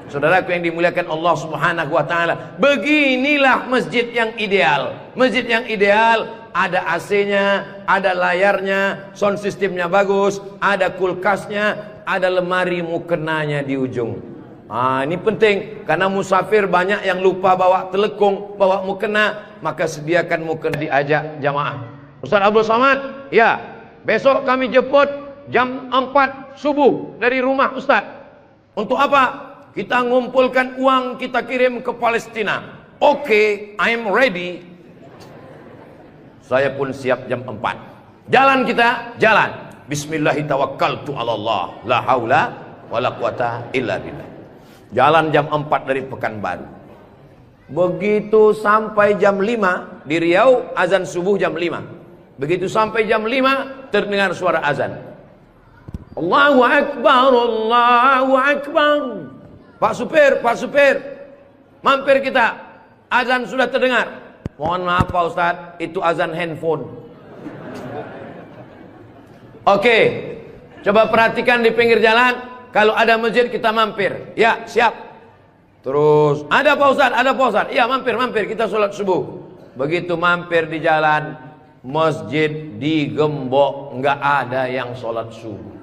Saudaraku yang dimuliakan Allah Subhanahu wa ta'ala, beginilah masjid yang ideal. Masjid yang ideal, ada AC-nya, ada layarnya, sound systemnya bagus, ada kulkasnya, ada lemari mukenanya di ujung. Ini penting karena musafir banyak yang lupa bawa telekung, bawa mukena, maka sediakan mukena diajak jamaah. Ustaz Abdul Somad, ya, besok kami jemput jam 4 subuh dari rumah Ustaz. Untuk apa? Kita ngumpulkan uang, kita kirim ke Palestina. Oke, I'm ready. Saya pun siap jam 4. Jalan kita, jalan. Bismillahirrahmanirrahim. La haula wala quwata illa billah. Jalan jam 4 dari Pekanbaru. Begitu sampai jam 5 di Riau, azan subuh jam 5. Begitu sampai jam 5 terdengar suara azan. Allahu Akbar, Allahu Akbar. Pak supir, mampir kita. Azan sudah terdengar. Mohon maaf Pak Ustadz, itu azan handphone. Oke, coba perhatikan di pinggir jalan. Kalau ada masjid kita mampir. Ya, siap. Terus, ada Pak Ustadz, ada Pak Ustadz. Iya, mampir, kita sholat subuh. Begitu mampir di jalan, masjid digembok, nggak ada yang sholat subuh.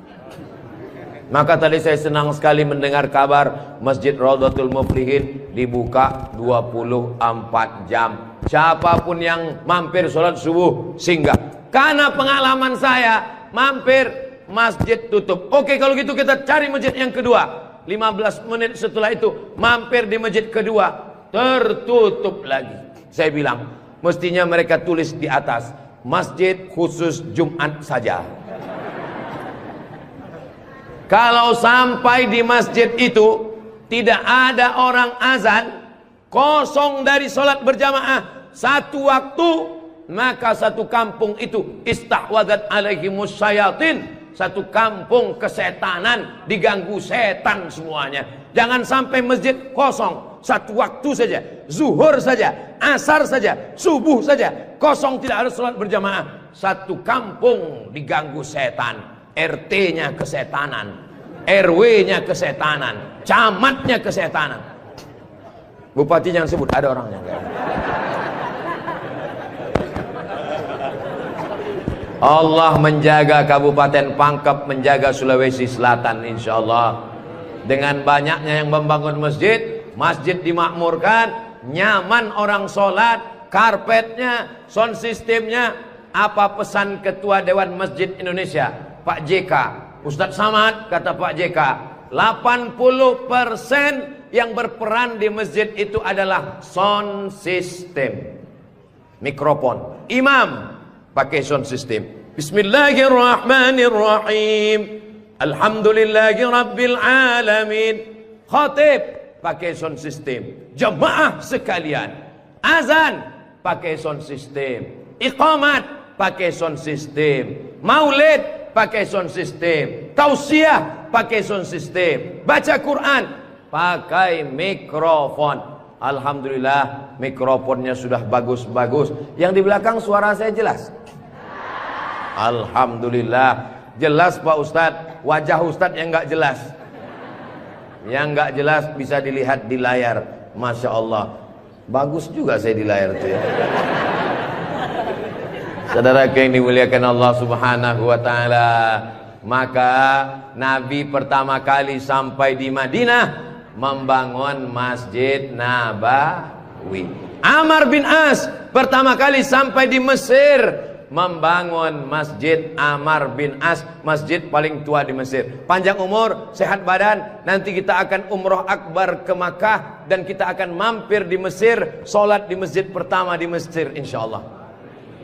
Maka tadi saya senang sekali mendengar kabar Masjid Raudhatul Muflihin dibuka 24 jam. Siapapun yang mampir sholat subuh singgah. Karena pengalaman saya, mampir masjid tutup. Oke, kalau gitu kita cari masjid yang kedua. 15 menit setelah itu mampir di masjid kedua, tertutup lagi. Saya bilang, mestinya mereka tulis di atas, masjid khusus Jumat saja. Kalau sampai di masjid itu tidak ada orang azan, kosong dari sholat berjamaah satu waktu, maka satu kampung itu istahwadat alaihimus syayatin. Satu kampung kesetanan, diganggu setan semuanya. Jangan sampai masjid kosong satu waktu saja, zuhur saja, asar saja, subuh saja, kosong, tidak harus sholat berjamaah. Satu kampung diganggu setan. RT-nya kesetanan, RW-nya kesetanan, camatnya kesetanan. Bupati jangan sebut, ada orangnya. Allah menjaga Kabupaten Pangkep, menjaga Sulawesi Selatan, insya Allah. Dengan banyaknya yang membangun masjid, masjid dimakmurkan, nyaman orang sholat, karpetnya, sound systemnya. Apa pesan Ketua Dewan Masjid Indonesia, Pak JK? Ustadz Samad, kata Pak JK, 80% yang berperan di masjid itu adalah sound system, mikrofon. Imam pakai sound system. Bismillahirrahmanirrahim. Alhamdulillahi rabbil alamin. Khatib pakai sound system. Jamaah sekalian, azan pakai sound system. Iqamat pakai sound system. Maulid pakai sound system. Tausiah pakai sound system. Baca Quran pakai mikrofon. Alhamdulillah, mikrofonnya sudah bagus-bagus. Yang di belakang suara saya jelas? Alhamdulillah, jelas Pak Ustadz. Wajah Ustadz yang nggak jelas. Yang nggak jelas bisa dilihat di layar. Masya Allah, bagus juga saya di layar itu ya. Saudara yang dimuliakan Allah Subhanahu wa ta'ala, maka Nabi pertama kali sampai di Madinah membangun Masjid Nabawi. Amr bin As pertama kali sampai di Mesir membangun Masjid Amr bin As, masjid paling tua di Mesir. Panjang umur, sehat badan, nanti kita akan umroh akbar ke Makkah dan kita akan mampir di Mesir, sholat di masjid pertama di Mesir insyaallah.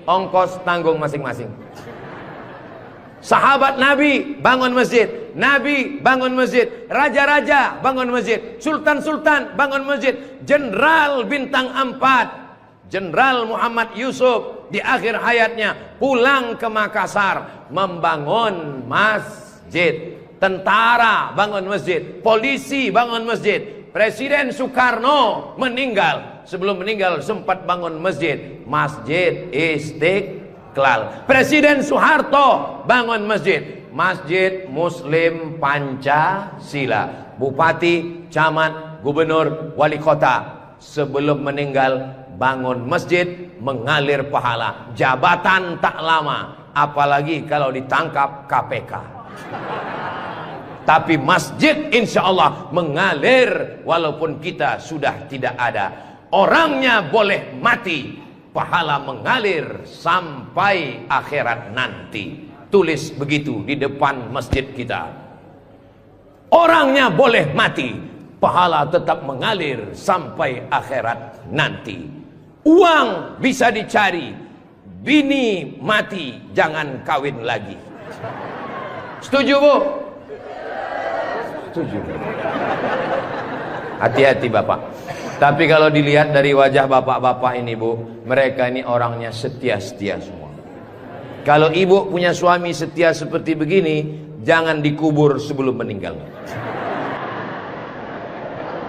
Ongkos tanggung masing-masing. Sahabat Nabi bangun masjid, Nabi bangun masjid, raja-raja bangun masjid, sultan-sultan bangun masjid, jenderal bintang 4, Jenderal Muhammad Yusuf di akhir hayatnya pulang ke Makassar membangun masjid. Tentara bangun masjid, polisi bangun masjid. Presiden Soekarno meninggal, sebelum meninggal sempat bangun masjid, Masjid Istiqlal. Presiden Soeharto bangun masjid, Masjid Muslim Pancasila. Bupati, camat, gubernur, wali kota sebelum meninggal bangun masjid, mengalir pahala. Jabatan tak lama, apalagi kalau ditangkap KPK. Tapi masjid insya Allah mengalir walaupun kita sudah tidak ada. Orangnya boleh mati, pahala mengalir sampai akhirat nanti. Tulis begitu di depan masjid kita. Orangnya boleh mati, pahala tetap mengalir sampai akhirat nanti. Uang bisa dicari, bini mati jangan kawin lagi. Setuju Bu? Setuju. Hati-hati Bapak. Tapi kalau dilihat dari wajah bapak-bapak ini Bu, mereka ini orangnya setia-setia semua. Kalau ibu punya suami setia seperti begini, jangan dikubur sebelum meninggal.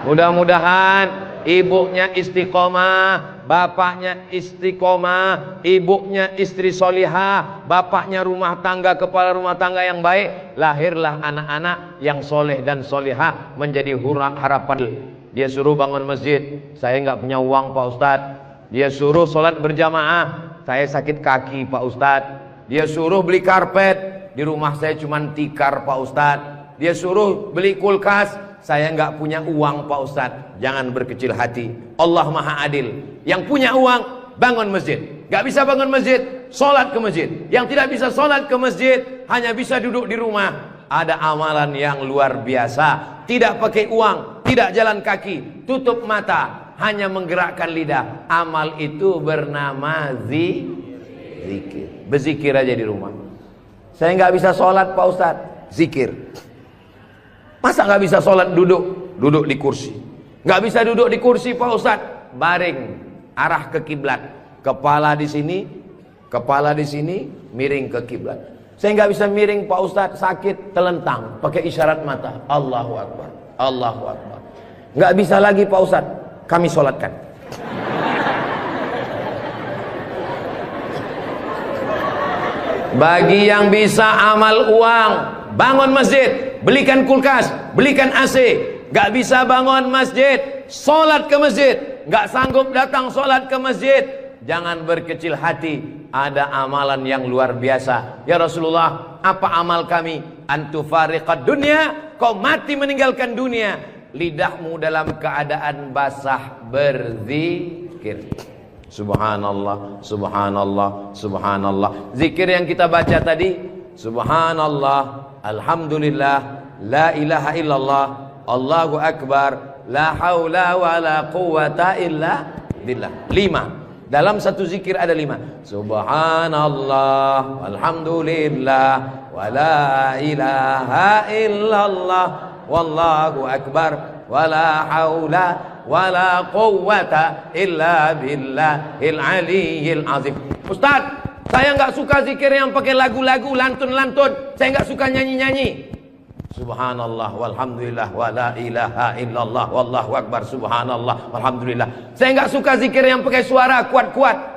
Mudah-mudahan ibunya istiqomah, bapaknya istiqomah, ibunya istri solihah, bapaknya rumah tangga, kepala rumah tangga yang baik. Lahirlah anak-anak yang soleh dan solihah menjadi harapan. Dia suruh bangun masjid, saya nggak punya uang Pak Ustadz. Dia suruh sholat berjamaah, saya sakit kaki Pak Ustadz. Dia suruh beli karpet, di rumah saya cuma tikar Pak Ustadz. Dia suruh beli kulkas, saya nggak punya uang Pak Ustadz. Jangan berkecil hati, Allah Maha Adil. Yang punya uang bangun masjid, nggak bisa bangun masjid, sholat ke masjid. Yang tidak bisa sholat ke masjid, hanya bisa duduk di rumah. Ada amalan yang luar biasa, tidak pakai uang, tidak jalan kaki, tutup mata, hanya menggerakkan lidah. Amal itu bernama zikir. Berzikir aja di rumah. Saya nggak bisa sholat Pak Ustadz, zikir. Masa nggak bisa sholat duduk di kursi? Nggak bisa duduk di kursi Pak Ustadz, baring, arah ke kiblat, kepala di sini, miring ke kiblat. Saya nggak bisa miring Pak Ustadz, sakit, telentang, pakai isyarat mata, Allahu Akbar, Allahu Akbar. Nggak bisa lagi Pak Ustadz, kami sholatkan. Bagi yang bisa amal uang, bangun masjid, belikan kulkas, belikan AC. Gak bisa bangun masjid, sholat ke masjid. Gak sanggup datang sholat ke masjid, jangan berkecil hati. Ada amalan yang luar biasa. Ya Rasulullah, apa amal kami? Antufariqad dunya, kau mati meninggalkan dunia. Lidahmu dalam keadaan basah berzikir. Subhanallah, subhanallah, subhanallah. Zikir yang kita baca tadi, subhanallah, alhamdulillah, la ilaha illallah, Allahu akbar, la haula wa la quwata illa billah. 5. Dalam satu zikir ada 5. Subhanallah, alhamdulillah, wa la ilaha illallah, wallahu akbar, wa la haula wala quwwata illa billahil aliyyil azim. Ustaz, saya nggak suka zikir yang pakai lagu-lagu, lantun-lantun. Saya nggak suka nyanyi-nyanyi. Subhanallah walhamdulillah wala ilaha illallah wallahu akbar, subhanallah walhamdulillah. Saya nggak suka zikir yang pakai suara kuat-kuat.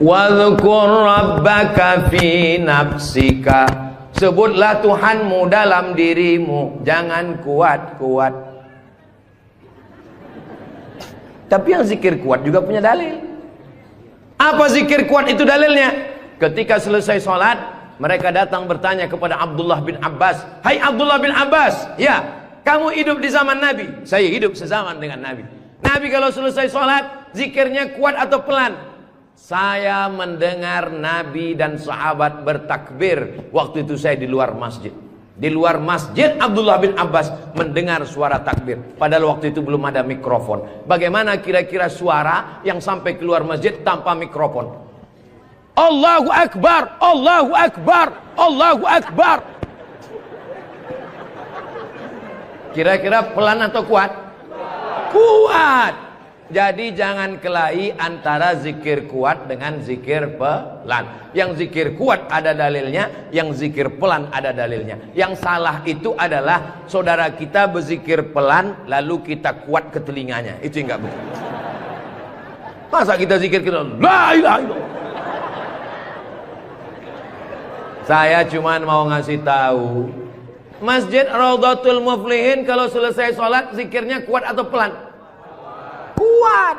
Wadhkur rabbaka fi nafsika. Sebutlah Tuhanmu dalam dirimu, jangan kuat-kuat. Tapi yang zikir kuat juga punya dalil. Apa zikir kuat itu dalilnya? Ketika selesai sholat, mereka datang bertanya kepada Abdullah bin Abbas. Hai Abdullah bin Abbas, ya, kamu hidup di zaman Nabi. Saya hidup sezaman dengan Nabi. Nabi kalau selesai sholat, zikirnya kuat atau pelan? Saya mendengar Nabi dan sahabat bertakbir. Waktu itu saya di luar masjid. Di luar masjid Abdullah bin Abbas mendengar suara takbir. Padahal waktu itu belum ada mikrofon. Bagaimana kira-kira suara yang sampai keluar masjid tanpa mikrofon? Allahu Akbar, Allahu Akbar, Allahu Akbar. Kira-kira pelan atau kuat? Kuat. Jadi jangan kelahi antara zikir kuat dengan zikir pelan. Yang zikir kuat ada dalilnya, yang zikir pelan ada dalilnya. Yang salah itu adalah saudara kita berzikir pelan lalu kita kuat ke telinganya. Itu enggak betul. Masa kita zikir kita la ilaha illallah. Saya cuman mau ngasih tahu, Masjid Raudhatul Muflihin kalau selesai sholat zikirnya kuat atau pelan? Kuat.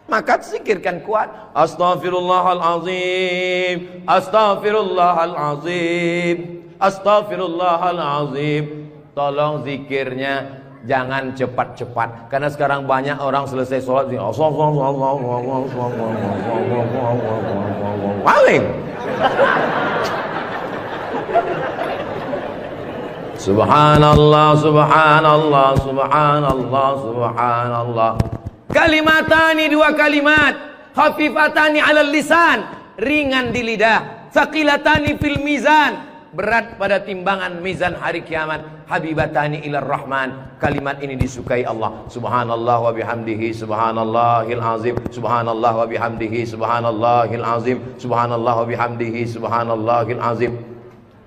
Maka zikirkan kuat. Astaghfirullahalazim, astaghfirullahalazim, astaghfirullahalazim. Tolong zikirnya jangan cepat-cepat, karena sekarang banyak orang selesai sholat paling subhanallah, subhanallah, subhanallah, subhanallah. Kalimatani, dua kalimat, khafifatani 'alal lisan, ringan di lidah, tsaqilatani fil mizan, berat pada timbangan mizan hari kiamat, habibatani ilar rahman. Kalimat ini disukai Allah. Subhanallah wa bihamdihi subhanallahil azim, subhanallah wa bihamdihi subhanallahil azim, subhanallah wa bihamdihi subhanallahil azim.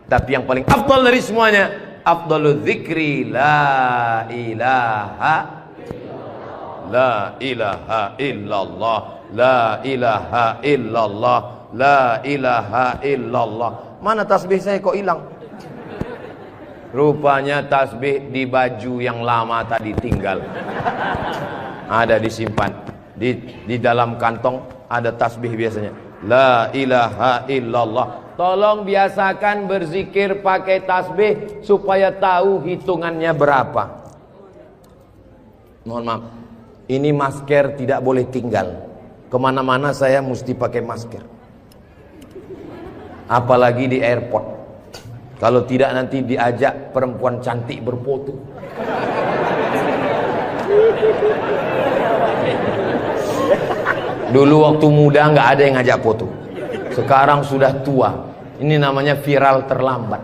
Tapi yang paling afdal dari semuanya, afdalul dzikri la ilaha la ilaha illallah, la ilaha illallah, la ilaha illallah. Mana tasbih saya kok hilang? Rupanya tasbih di baju yang lama tadi tinggal. Ada disimpan di dalam kantong, ada tasbih biasanya. La ilaha illallah. Tolong biasakan berzikir pakai tasbih supaya tahu hitungannya berapa. Mohon maaf, ini masker tidak boleh tinggal. Kemana-mana saya mesti pakai masker. Apalagi di airport. Kalau tidak nanti diajak perempuan cantik berfoto. Dulu waktu muda nggak ada yang ngajak foto. Sekarang sudah tua. Ini namanya viral terlambat.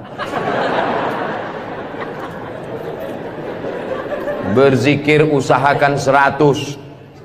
Berzikir usahakan 100.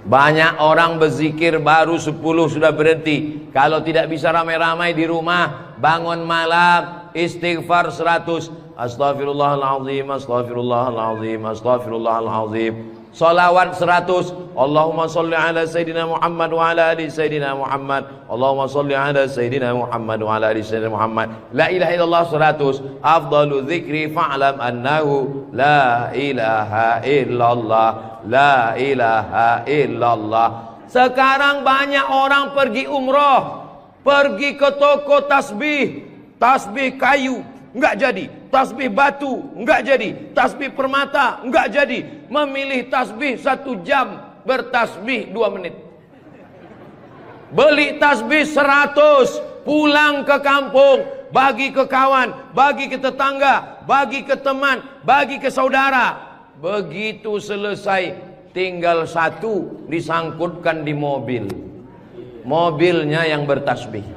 Banyak orang berzikir baru 10 sudah berhenti. Kalau tidak bisa ramai-ramai di rumah, bangun malam istighfar 100. Astaghfirullahalazim, astaghfirullahalazim, astaghfirullahalazim. Salawat 100. Allahumma salli ala Sayyidina Muhammad wa ala ali Sayyidina Muhammad. Allahumma salli ala Sayyidina Muhammad wa ala ali Sayyidina Muhammad. La ilaha illallah 100. Afdalu dzikri fa'lam annahu la ilaha illallah, la ilaha illallah. Sekarang banyak orang pergi umroh, pergi ke toko tasbih, tasbih kayu enggak jadi, tasbih batu enggak jadi, tasbih permata enggak jadi. Memilih tasbih 1 jam, bertasbih 2 menit. Beli tasbih 100, pulang ke kampung, bagi ke kawan, bagi ke tetangga, bagi ke teman, bagi ke saudara. Begitu selesai, tinggal 1 disangkutkan di mobil. Mobilnya yang bertasbih.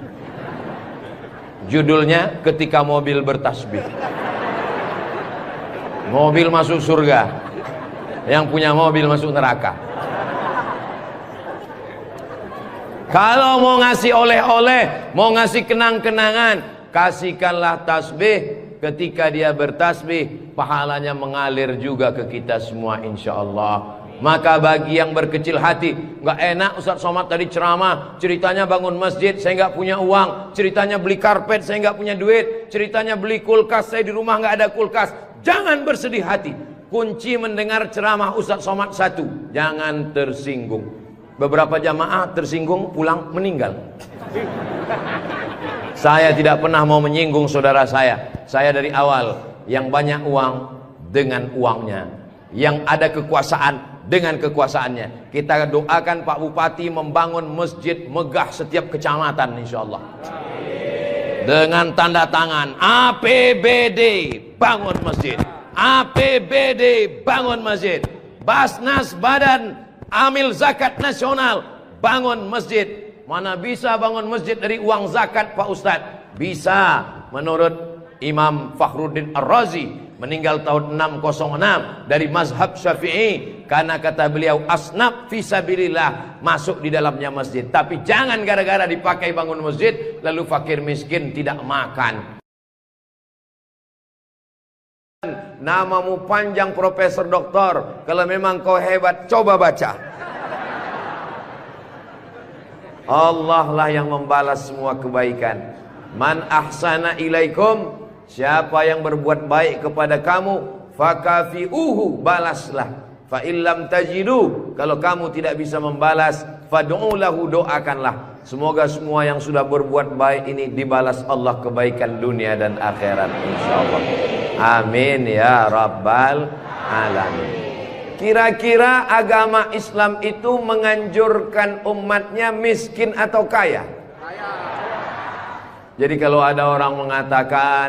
Judulnya ketika mobil bertasbih. Mobil masuk surga, yang punya mobil masuk neraka. Kalau mau ngasih oleh-oleh, mau ngasih kenang-kenangan, kasihkanlah tasbih. Ketika dia bertasbih, pahalanya mengalir juga ke kita semua insyaallah. Maka bagi yang berkecil hati, nggak enak Ustaz Somad tadi ceramah, ceritanya bangun masjid, saya nggak punya uang, ceritanya beli karpet, saya nggak punya duit, ceritanya beli kulkas, saya di rumah nggak ada kulkas. Jangan bersedih hati. Kunci mendengar ceramah Ustaz Somad 1, jangan tersinggung. Beberapa jamaah tersinggung, pulang meninggal. Saya tidak pernah mau menyinggung saudara saya. Saya dari awal, yang banyak uang dengan uangnya, yang ada kekuasaan dengan kekuasaannya. Kita doakan Pak Bupati membangun masjid megah setiap kecamatan insyaallah. Dengan tanda tangan APBD bangun masjid, APBD bangun masjid, Basnas Badan Amil Zakat Nasional bangun masjid. Mana bisa bangun masjid dari uang zakat Pak Ustadz? Bisa. Menurut Imam Fakhruddin Ar-Razi, meninggal tahun 606, dari mazhab Syafi'i, karena kata beliau asnaf fisabilillah, masuk di dalamnya masjid. Tapi jangan gara-gara dipakai bangun masjid lalu fakir miskin tidak makan. Namamu panjang Profesor Doktor, kalau memang kau hebat coba baca. Allah lah yang membalas semua kebaikan. Man ahsana ilaikum, siapa yang berbuat baik kepada kamu, fakafiuhu, balaslah. Fa illam tajidu, kalau kamu tidak bisa membalas, fad'u lahu, doakanlah. Semoga semua yang sudah berbuat baik ini dibalas Allah kebaikan dunia dan akhirat insyaallah. Amin ya rabbal alamin. Kira-kira agama Islam itu menganjurkan umatnya miskin atau kaya? Jadi kalau ada orang mengatakan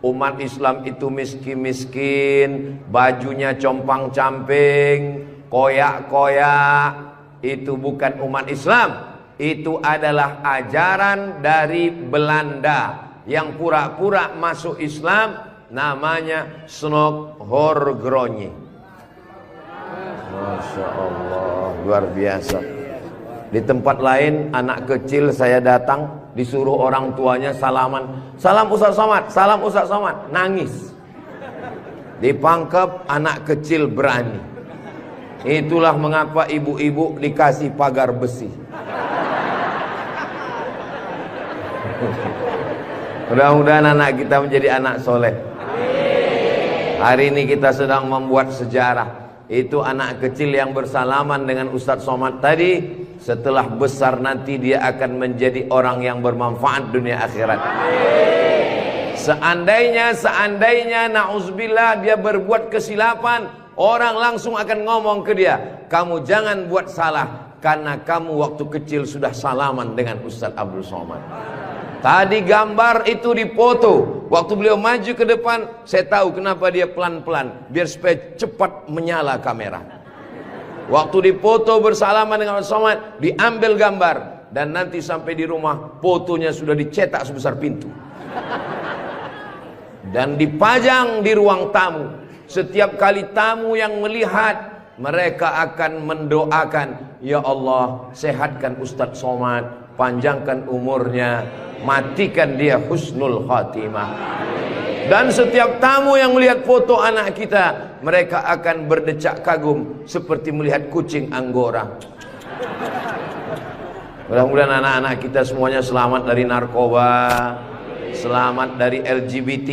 umat Islam itu miskin-miskin, bajunya compang-camping, koyak-koyak, itu bukan umat Islam. Itu adalah ajaran dari Belanda yang pura-pura masuk Islam, namanya Snokhorgronni. Masya Allah, luar biasa. Di tempat lain anak kecil saya datang, disuruh orang tuanya salaman, salam Ustaz Somad, salam Ustaz Somad, nangis. Dipangkep, anak kecil berani. Itulah mengapa ibu-ibu dikasih pagar besi. Mudah-mudahan anak kita menjadi anak soleh. Hari ini kita sedang membuat sejarah. Itu anak kecil yang bersalaman dengan Ustadz Somad tadi, setelah besar nanti dia akan menjadi orang yang bermanfaat dunia akhirat. Seandainya na'udzubillah dia berbuat kesilapan, orang langsung akan ngomong ke dia, kamu jangan buat salah, karena kamu waktu kecil sudah salaman dengan Ustadz Abdul Somad. Tadi gambar itu dipoto. Waktu beliau maju ke depan, saya tahu kenapa dia pelan-pelan, biar supaya cepat menyala kamera. Waktu dipoto bersalaman dengan Ustaz Somad, diambil gambar, dan nanti sampai di rumah fotonya sudah dicetak sebesar pintu dan dipajang di ruang tamu. Setiap kali tamu yang melihat, mereka akan mendoakan, ya Allah, sehatkan Ustadz Somad, panjangkan umurnya, matikan dia husnul khatimah. Dan setiap tamu yang melihat foto anak kita, mereka akan berdecak kagum seperti melihat kucing Anggora. Mudah-mudahan anak-anak kita semuanya selamat dari narkoba, selamat dari LGBT,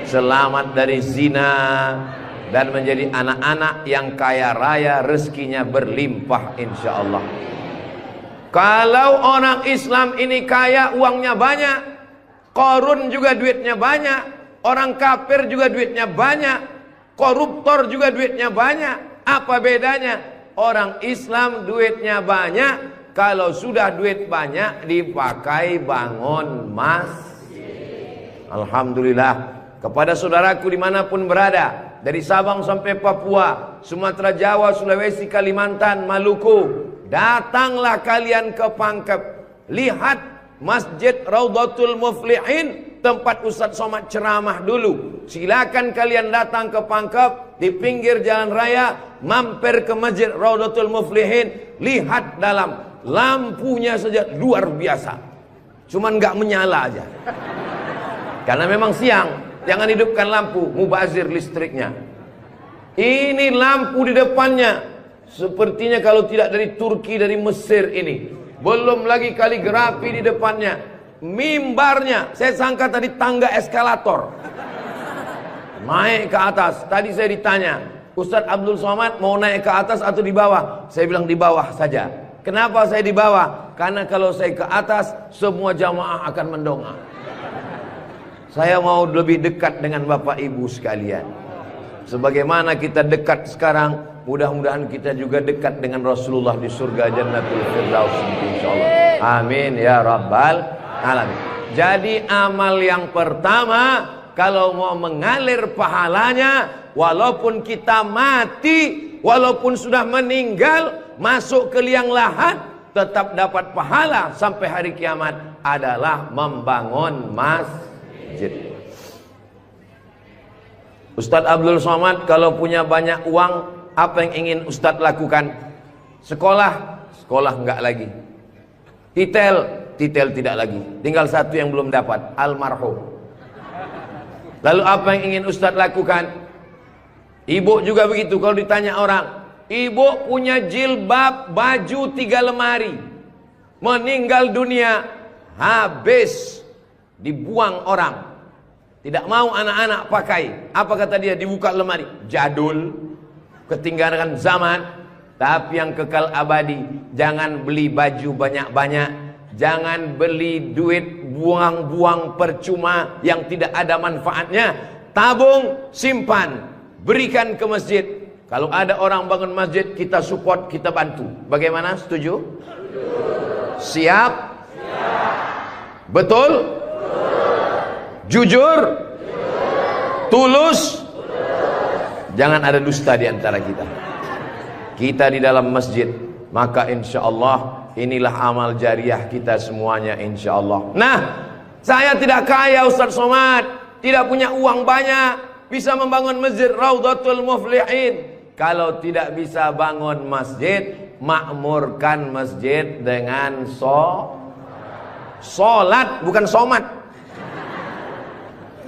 selamat dari zina, dan menjadi anak-anak yang kaya raya, rezekinya berlimpah insyaallah. Kalau orang Islam ini kaya, uangnya banyak, Qarun juga duitnya banyak, orang kafir juga duitnya banyak, koruptor juga duitnya banyak. Apa bedanya? Orang Islam duitnya banyak, kalau sudah duit banyak dipakai bangun masjid. Alhamdulillah. Kepada saudaraku dimanapun berada, dari Sabang sampai Papua, Sumatera, Jawa, Sulawesi, Kalimantan, Maluku, datanglah kalian ke Pangkep. Lihat Masjid Raudhatul Muflihin, tempat Ustadz Somad ceramah dulu. Silakan kalian datang ke Pangkep, di pinggir jalan raya, mampir ke Masjid Raudhatul Muflihin. Lihat dalam, lampunya saja luar biasa, cuman nggak menyala aja karena memang siang. Jangan hidupkan lampu, mubazir listriknya. Ini lampu di depannya, sepertinya kalau tidak dari Turki, dari Mesir ini. Belum lagi kaligrafi di depannya. Mimbarnya, saya sangka tadi tangga eskalator, naik ke atas. Tadi saya ditanya, Ustadz Abdul Somad mau naik ke atas atau di bawah? Saya bilang di bawah saja. Kenapa saya di bawah? Karena kalau saya ke atas, semua jamaah akan mendongak. Saya mau lebih dekat dengan Bapak Ibu sekalian. Sebagaimana kita dekat sekarang, mudah-mudahan kita juga dekat dengan Rasulullah di surga Jannatul Firdaus insyaallah. Amin ya rabbal alamin. Jadi amal yang pertama, kalau mau mengalir pahalanya, walaupun kita mati, walaupun sudah meninggal, masuk ke liang lahat, tetap dapat pahala sampai hari kiamat, adalah membangun masjid. Ustadz Abdul Somad kalau punya banyak uang, apa yang ingin Ustadz lakukan? Sekolah? Sekolah enggak lagi. Titel? Titel tidak lagi. Tinggal satu yang belum dapat, almarhum. Lalu apa yang ingin Ustadz lakukan? Ibu juga begitu. Kalau ditanya orang, ibu punya jilbab, baju 3 lemari, meninggal dunia, habis, dibuang orang. Tidak mau anak-anak pakai. Apa kata dia? Dibuka lemari, jadul. ketinggalan zaman, tapi yang kekal abadi. Jangan beli baju banyak-banyak, jangan beli duit buang-buang percuma yang tidak ada manfaatnya. Tabung, simpan, berikan ke masjid. Kalau ada orang bangun masjid, kita support, kita bantu. Bagaimana? Setuju? Siap? Betul? Jujur? Tulus? Jangan ada dusta di antara kita. Kita di dalam masjid, maka insya Allah inilah amal jariah kita semuanya, insya Allah. Nah, saya tidak kaya Ustaz Somad, tidak punya uang banyak, bisa membangun masjid Raudhatul Muflihin. Kalau tidak bisa bangun masjid, makmurkan masjid dengan sholat, bukan somat.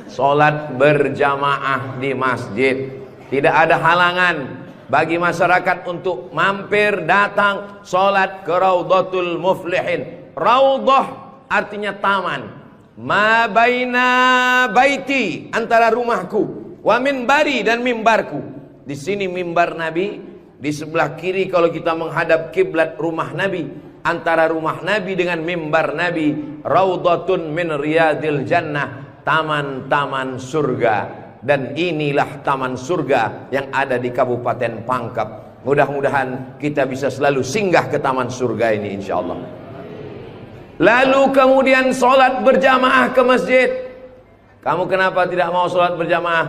Sholat berjamaah di masjid. Tidak ada halangan bagi masyarakat untuk mampir datang sholat ke Raudhatul Muflihin. Raudhah artinya taman. Ma baina baiti, antara rumahku, wa minbari, dan mimbarku. Di sini mimbar Nabi, di sebelah kiri kalau kita menghadap kiblat rumah Nabi. Antara rumah Nabi dengan mimbar Nabi, Raudhatun min riyadil jannah, taman-taman surga. Dan inilah taman surga yang ada di Kabupaten Pangkep. Mudah-mudahan kita bisa selalu singgah ke taman surga ini, insya Allah. Lalu kemudian sholat berjamaah ke masjid. Kamu kenapa tidak mau sholat berjamaah?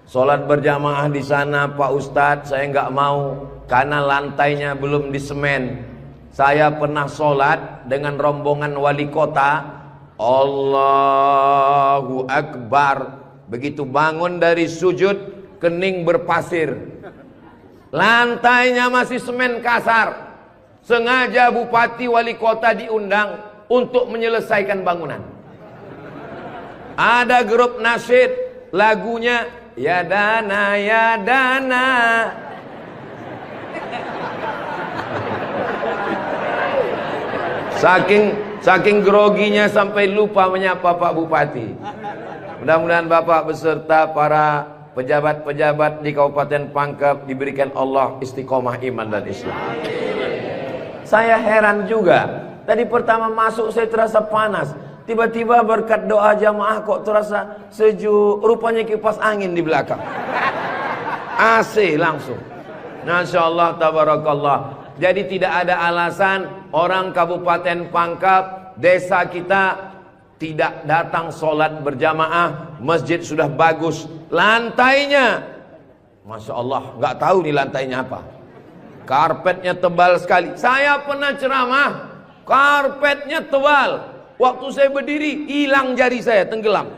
Sholat berjamaah di sana, Pak Ustadz, saya nggak mau karena lantainya belum disemen. Saya pernah sholat dengan rombongan wali kota. Allahu Akbar. Begitu bangun dari sujud, kening berpasir. Lantainya masih semen kasar. Sengaja bupati wali kota diundang untuk menyelesaikan bangunan. Ada grup nasyid, lagunya Ya Dana, Ya Dana. Saking groginya sampai lupa menyapa Pak Bupati. Mudah-mudahan Bapak beserta para pejabat-pejabat di Kabupaten Pangkep diberikan Allah istiqomah iman dan Islam. Saya heran juga. Tadi pertama masuk saya terasa panas. Tiba-tiba berkat doa jamaah kok terasa sejuk. Rupanya kipas angin di belakang. AC langsung. Masya Allah, tabarakallah. Jadi tidak ada alasan orang Kabupaten Pangkep, desa kita tidak datang sholat berjamaah. Masjid sudah bagus, lantainya Masya Allah, nggak tahu nih lantainya apa. Karpetnya tebal sekali. Saya pernah ceramah, karpetnya tebal. Waktu saya berdiri, hilang jari saya, tenggelam.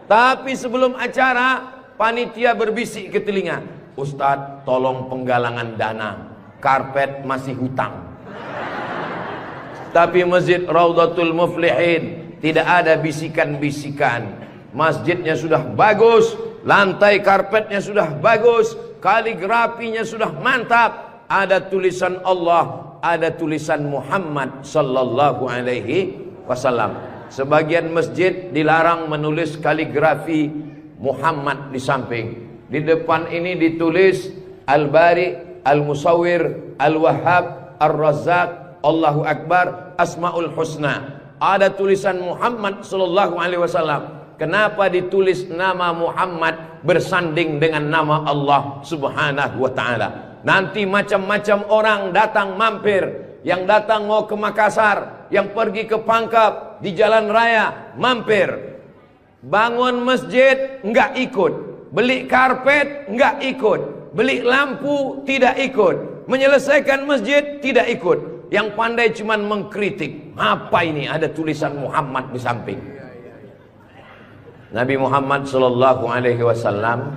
Tapi sebelum acara, panitia berbisik ke telinga, Ustadz tolong penggalangan dana, karpet masih hutang. Tapi masjid Raudhatul Muflihin tidak ada bisikan-bisikan. Masjidnya sudah bagus, lantai karpetnya sudah bagus, kaligrafinya sudah mantap, ada tulisan Allah, ada tulisan Muhammad sallallahu alaihi wasallam. Sebagian masjid dilarang menulis kaligrafi Muhammad di samping. Di depan ini ditulis Al-Bari, Al-Musawwir, Al-Wahhab, Ar-Razzaq, Allahu Akbar, Asmaul Husna. Ada tulisan Muhammad sallallahu alaihi wasallam. Kenapa ditulis nama Muhammad bersanding dengan nama Allah Subhanahu wa taala? Nanti macam-macam orang datang mampir. Yang datang mau ke Makassar, yang pergi ke Pangkep, di jalan raya mampir. Bangun masjid enggak ikut, beli karpet enggak ikut, beli lampu tidak ikut, menyelesaikan masjid tidak ikut. Yang pandai cuman mengkritik. Apa ini ada tulisan Muhammad di samping? Nabi Muhammad sallallahu alaihi wasallam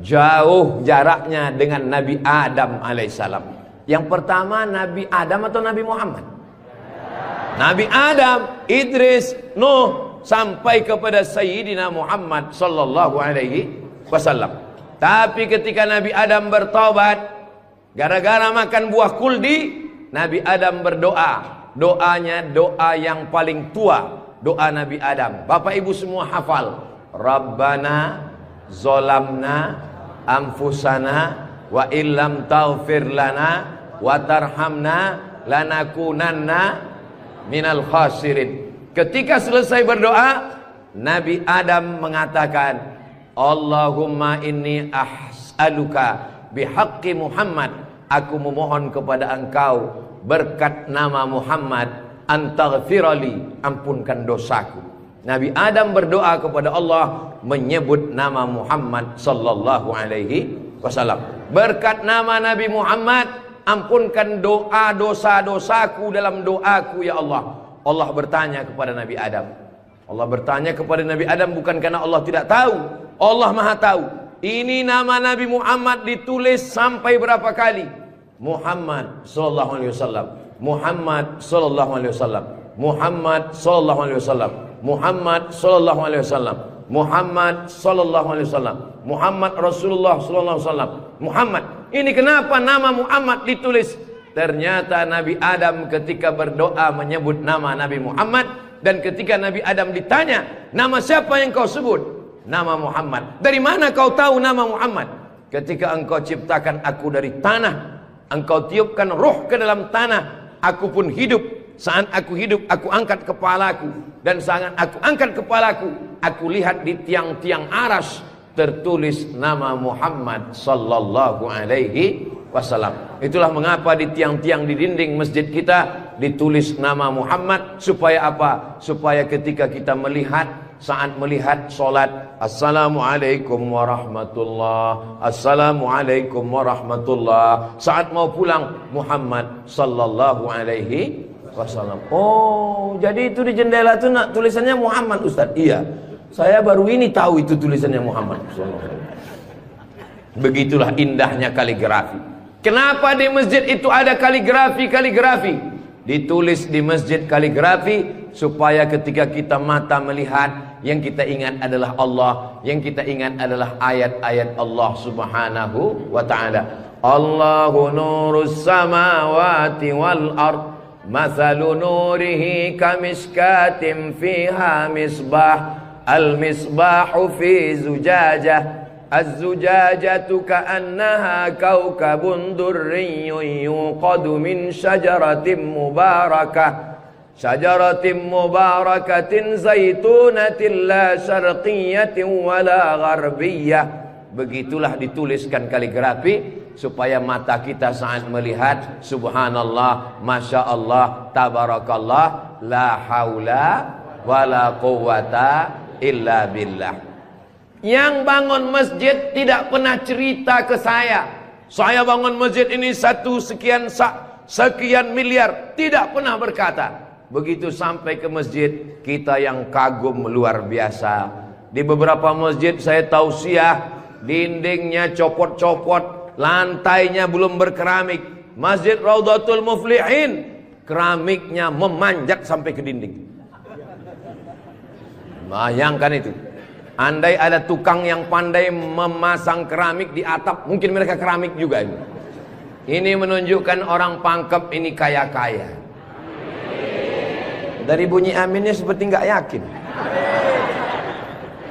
jauh jaraknya dengan Nabi Adam alaihissalam. Yang pertama Nabi Adam atau Nabi Muhammad? Nabi Adam, Idris, Nuh, sampai kepada Sayyidina Muhammad sallallahu alaihi wasallam. Tapi ketika Nabi Adam bertobat gara-gara makan buah kuldi, Nabi Adam berdoa. Doanya doa yang paling tua, doa Nabi Adam. Bapak Ibu semua hafal. Rabbana zolamna anfusana wa illam taghfir lana wa tarhamna lanakunanna minal khasirin. Ketika selesai berdoa, Nabi Adam mengatakan, Allahumma inni as'aluka bihaqqi Muhammad, aku memohon kepada engkau berkat nama Muhammad, antaghfirali, ampunkan dosaku. Nabi Adam berdoa kepada Allah menyebut nama Muhammad sallallahu alaihi wasallam. Berkat nama Nabi Muhammad, ampunkan doa dosa-dosaku dalam doaku ya Allah. Allah bertanya kepada Nabi Adam. Allah bertanya kepada Nabi Adam bukan karena Allah tidak tahu. Allah Maha tahu. Ini nama Nabi Muhammad ditulis sampai berapa kali? Muhammad sallallahu alaihi wasallam. Muhammad sallallahu alaihi wasallam. Muhammad sallallahu alaihi wasallam. Muhammad sallallahu alaihi wasallam. Muhammad sallallahu alaihi wasallam. Muhammad Rasulullah sallallahu alaihi wasallam. Muhammad. Ini kenapa nama Muhammad ditulis? Ternyata Nabi Adam ketika berdoa menyebut nama Nabi Muhammad, dan ketika Nabi Adam ditanya, nama siapa yang kau sebut? Nama Muhammad. Dari mana kau tahu nama Muhammad? Ketika engkau ciptakan aku dari tanah, engkau tiupkan roh ke dalam tanah, aku pun hidup. Saat aku hidup, aku angkat kepalaku, dan saat aku angkat kepalaku, aku lihat di tiang-tiang aras tertulis nama Muhammad sallallahu alaihi wasallam. Itulah mengapa di tiang-tiang di dinding masjid kita ditulis nama Muhammad. Supaya apa? Supaya ketika kita melihat, saat melihat solat, Assalamualaikum warahmatullah, Assalamualaikum warahmatullah. Saat mau pulang, Muhammad sallallahu alaihi wasallam. Oh, jadi itu di jendela itu tulisannya Muhammad, Ustaz? Iya, saya baru ini tahu itu tulisannya Muhammad. Begitulah indahnya kaligrafi. Kenapa di masjid itu ada kaligrafi? Ditulis di masjid kaligrafi supaya ketika kita mata melihat, yang kita ingat adalah Allah, yang kita ingat adalah ayat-ayat Allah Subhanahu wa ta'ala. Allahu nurus samawati wal ard, mathalu nurihi kamiskatin fiha misbah, al misbahu fi zujajah, az-zujajatu ka'annaha kawkabun durriyyun yuqadu min syajaratin mubarakatin zaitunatin la syarqiyatin wala gharbiyyah. Begitulah dituliskan kaligrafi supaya mata kita saat melihat, subhanallah, masya Allah, tabarakallah, la haula wala quwata illa billah. Yang bangun masjid tidak pernah cerita ke saya bangun masjid ini sekian miliar. Tidak pernah berkata. Begitu sampai ke masjid, kita yang kagum luar biasa. Di beberapa masjid saya tausiah, dindingnya copot-copot, lantainya belum berkeramik. Masjid Raudhatul Muflihin, keramiknya memanjat sampai ke dinding. Bayangkan itu. Andai ada tukang yang pandai memasang keramik di atap, mungkin mereka keramik juga ini. Ini menunjukkan orang Pangkep ini kaya-kaya. Dari bunyi aminnya seperti nggak yakin.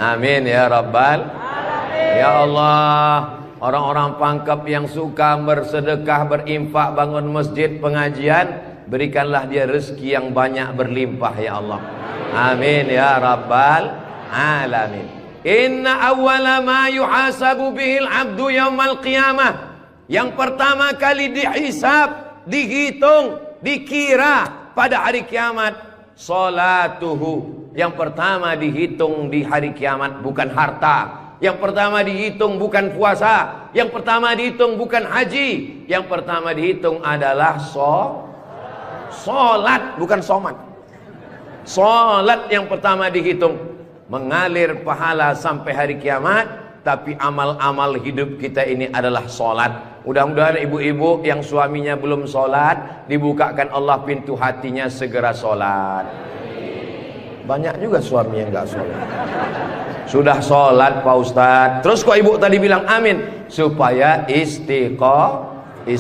Amin ya Rabbal. Ya Allah, orang-orang Pangkep yang suka bersedekah, berinfak, bangun masjid, pengajian, berikanlah dia rezeki yang banyak berlimpah ya Allah. Amin ya Rabbal alamin. Inna awwala ma yuhasabu bihil abdu yaumal qiyamah. Yang pertama kali dihisab, dihitung, dikira pada hari kiamat, salatuhu. Yang pertama dihitung di hari kiamat bukan harta. Yang pertama dihitung bukan puasa. Yang pertama dihitung bukan haji. Yang pertama dihitung adalah solat, bukan somat. Solat yang pertama dihitung. Mengalir pahala sampai hari kiamat. Tapi amal-amal hidup kita ini adalah solat. Mudah-mudahan ibu-ibu yang suaminya belum solat, dibukakan Allah pintu hatinya segera solat. Banyak juga suami yang gak solat. Sudah solat Pak Ustadz, terus kok ibu tadi bilang amin? Supaya istiqomah.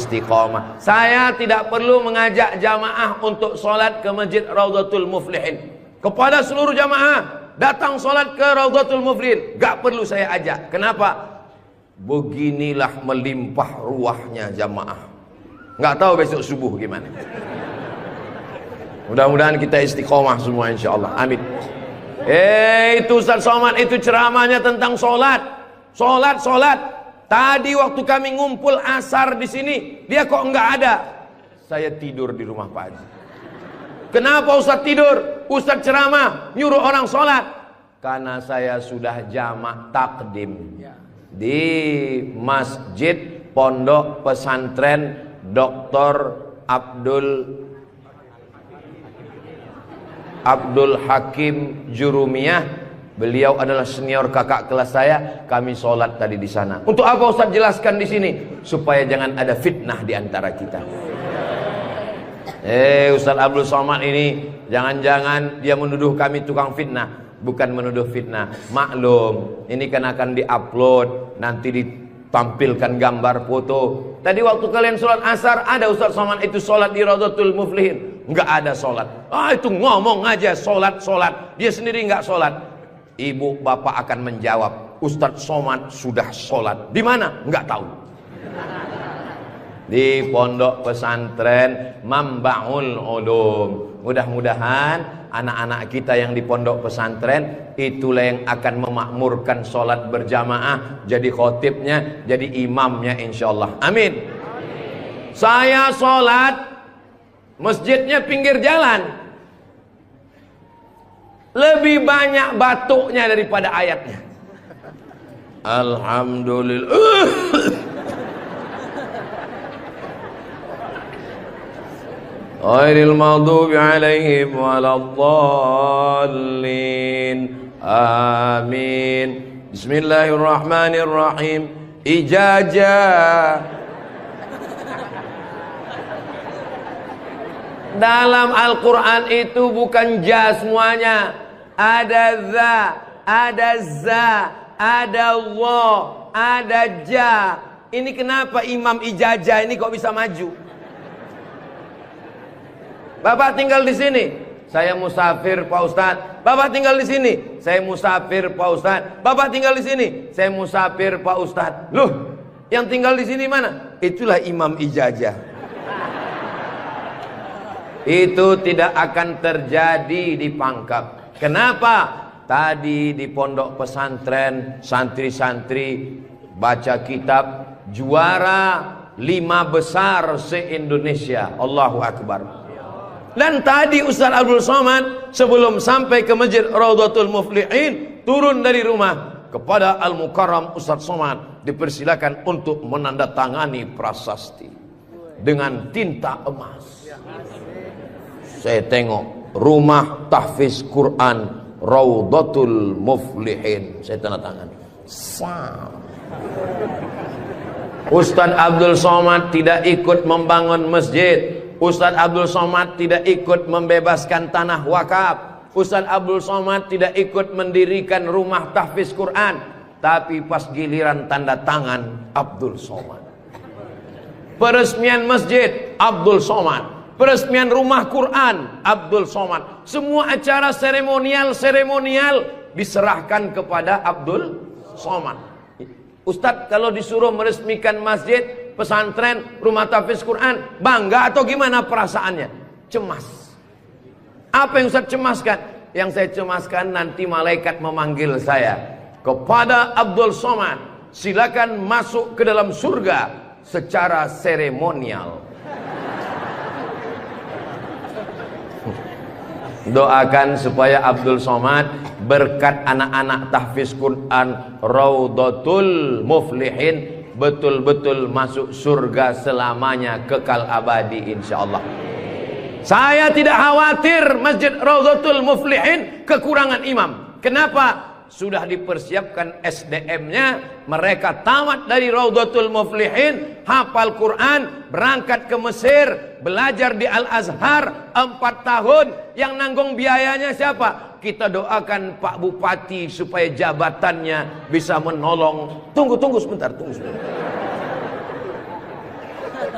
Saya tidak perlu mengajak jamaah untuk solat ke Masjid Raudhatul Muflihin. Kepada seluruh jamaah, datang solat ke Raudhatul Muflihin, gak perlu saya ajak. Kenapa? Beginilah melimpah ruahnya jamaah. Nggak tahu besok subuh gimana. Mudah-mudahan kita istiqomah semua insyaallah. Amin. Itu Ustaz Somad itu ceramahnya tentang solat. Solat. Tadi waktu kami ngumpul asar di sini, dia kok nggak ada. Saya tidur di rumah Pak Haji. Kenapa Ustaz tidur? Ustaz ceramah, nyuruh orang solat. Karena saya sudah jamak takdim di Masjid Pondok Pesantren Dr. Abdul Hakim Jurumiyah. Beliau adalah senior kakak kelas saya. Kami sholat tadi di sana. Untuk apa Ustaz jelaskan di sini? Supaya jangan ada fitnah di antara kita. Ustaz Abdul Somad ini jangan-jangan dia menuduh kami tukang fitnah. Bukan menuduh fitnah. Maklum, ini kan akan diupload, nanti ditampilkan gambar foto. Tadi waktu kalian sholat asar, ada Ustaz Somad itu sholat di Raudhatul Muflihin. Enggak ada sholat. Itu ngomong aja sholat. Dia sendiri enggak sholat. Ibu bapak akan menjawab, Ustaz Somad sudah sholat. Di mana? Enggak tahu. Di Pondok Pesantren Mambaul Ulum. Mudah-mudahan anak-anak kita yang di pondok pesantren itulah yang akan memakmurkan sholat berjamaah, jadi khotibnya, jadi imamnya insyaallah. Amin. Saya sholat, masjidnya pinggir jalan, lebih banyak batuknya daripada ayatnya. Alhamdulillah. Ghairil maghdubi alaihim waladdallin. Amin. Bismillahirrahmanirrahim. Ijazah. Dalam Al-Quran itu bukan ja semuanya. Ada za, ada za, ada wa, ada ja. Ini kenapa Imam Ijazah ini kok bisa maju? Bapak tinggal di sini, saya musafir Pak Ustadz. Bapak tinggal di sini, saya musafir Pak Ustadz. Bapak tinggal di sini, saya musafir Pak Ustadz. Loh, yang tinggal di sini mana? Itulah Imam Ijazah. Itu tidak akan terjadi di Pangkep. Kenapa? Tadi di pondok pesantren santri-santri baca kitab juara 5 besar se-Indonesia. Allahu Akbar. Dan tadi Ustaz Abdul Somad sebelum sampai ke Masjid Raudhatul Muflihin turun dari rumah kepada Al-Mukarram Ustaz Somad dipersilakan untuk menandatangani prasasti dengan tinta emas. Saya tengok rumah tahfiz Quran Raudhatul Muflihin, saya tanda tangan. Ustaz Abdul Somad tidak ikut membangun masjid. Ustaz Abdul Somad tidak ikut membebaskan tanah wakaf. Ustaz Abdul Somad tidak ikut mendirikan rumah tahfiz Quran. Tapi pas giliran tanda tangan Abdul Somad. Peresmian masjid Abdul Somad. Peresmian rumah Quran Abdul Somad. Semua acara seremonial diserahkan kepada Abdul Somad. Ustaz kalau disuruh meresmikan masjid, pesantren, rumah tahfiz Quran, bangga atau gimana perasaannya? Cemas. Apa yang Ustaz cemaskan? Yang saya cemaskan nanti malaikat memanggil saya. Kepada Abdul Somad, silakan masuk ke dalam surga secara seremonial. Doakan supaya Abdul Somad berkat anak-anak tahfiz Quran Raudhatul Muflihin betul-betul masuk surga selamanya, kekal abadi insyaallah. Saya tidak khawatir Masjid Raudhatul Muflihin kekurangan imam. Kenapa? Sudah dipersiapkan SDM-nya. Mereka tamat dari Raudhatul Muflihin, hafal Quran, berangkat ke Mesir, belajar di Al-Azhar 4 tahun. Yang nanggung biayanya siapa? Kita doakan Pak Bupati supaya jabatannya bisa menolong. Tunggu sebentar.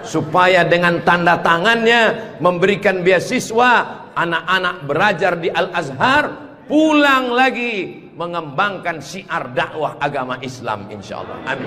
Supaya dengan tanda tangannya memberikan beasiswa, anak-anak belajar di Al-Azhar, pulang lagi mengembangkan syiar dakwah agama Islam insyaallah. Amin.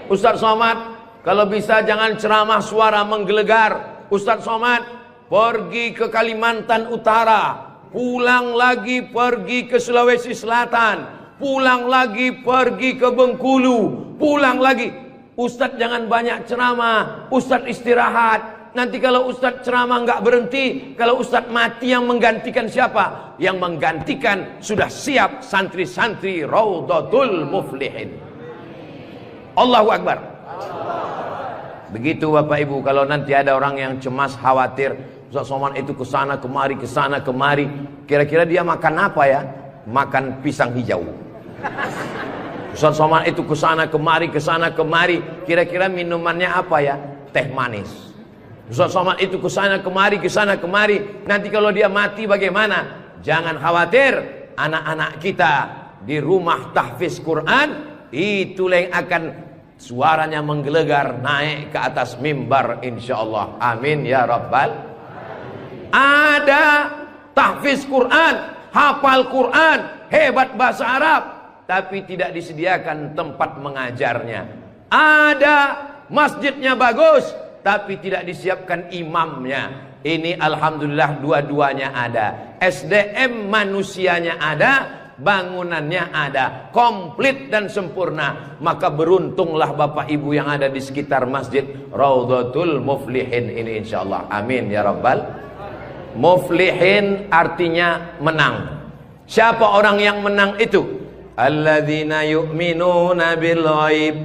Ustaz Somad, kalau bisa jangan ceramah suara menggelegar. Ustaz Somad, pergi ke Kalimantan Utara, pulang lagi pergi ke Sulawesi Selatan, pulang lagi pergi ke Bengkulu, pulang lagi. Ustaz jangan banyak ceramah, Ustaz istirahat. Nanti kalau Ustaz ceramah nggak berhenti, kalau Ustaz mati yang menggantikan siapa? Yang menggantikan sudah siap santri-santri Raudhatul Muflihin. Allahu Akbar. Begitu Bapak Ibu, kalau nanti ada orang yang cemas, khawatir, Ustaz Somad itu kesana kemari, kira-kira dia makan apa ya? Makan pisang hijau. Ustaz Somad itu kesana kemari, kira-kira minumannya apa ya? Teh manis. Ustaz Somad itu kesana kemari, nanti kalau dia mati bagaimana? Jangan khawatir, anak-anak kita di rumah tahfiz Quran, itulah yang akan suaranya menggelegar naik ke atas mimbar insyaallah. Amin ya rabbal. Ada tahfiz Quran, hafal Quran, hebat bahasa Arab, tapi tidak disediakan tempat mengajarnya. Ada masjidnya bagus, tapi tidak disiapkan imamnya. Ini alhamdulillah dua-duanya ada. SDM manusianya ada, bangunannya ada, komplit dan sempurna. Maka beruntunglah Bapak Ibu yang ada di sekitar masjid Raudhatul Muflihin ini insyaallah. Amin ya rabbal. Muflihin artinya menang. Siapa orang yang menang itu? Alladzina yu'minuna bil ghaib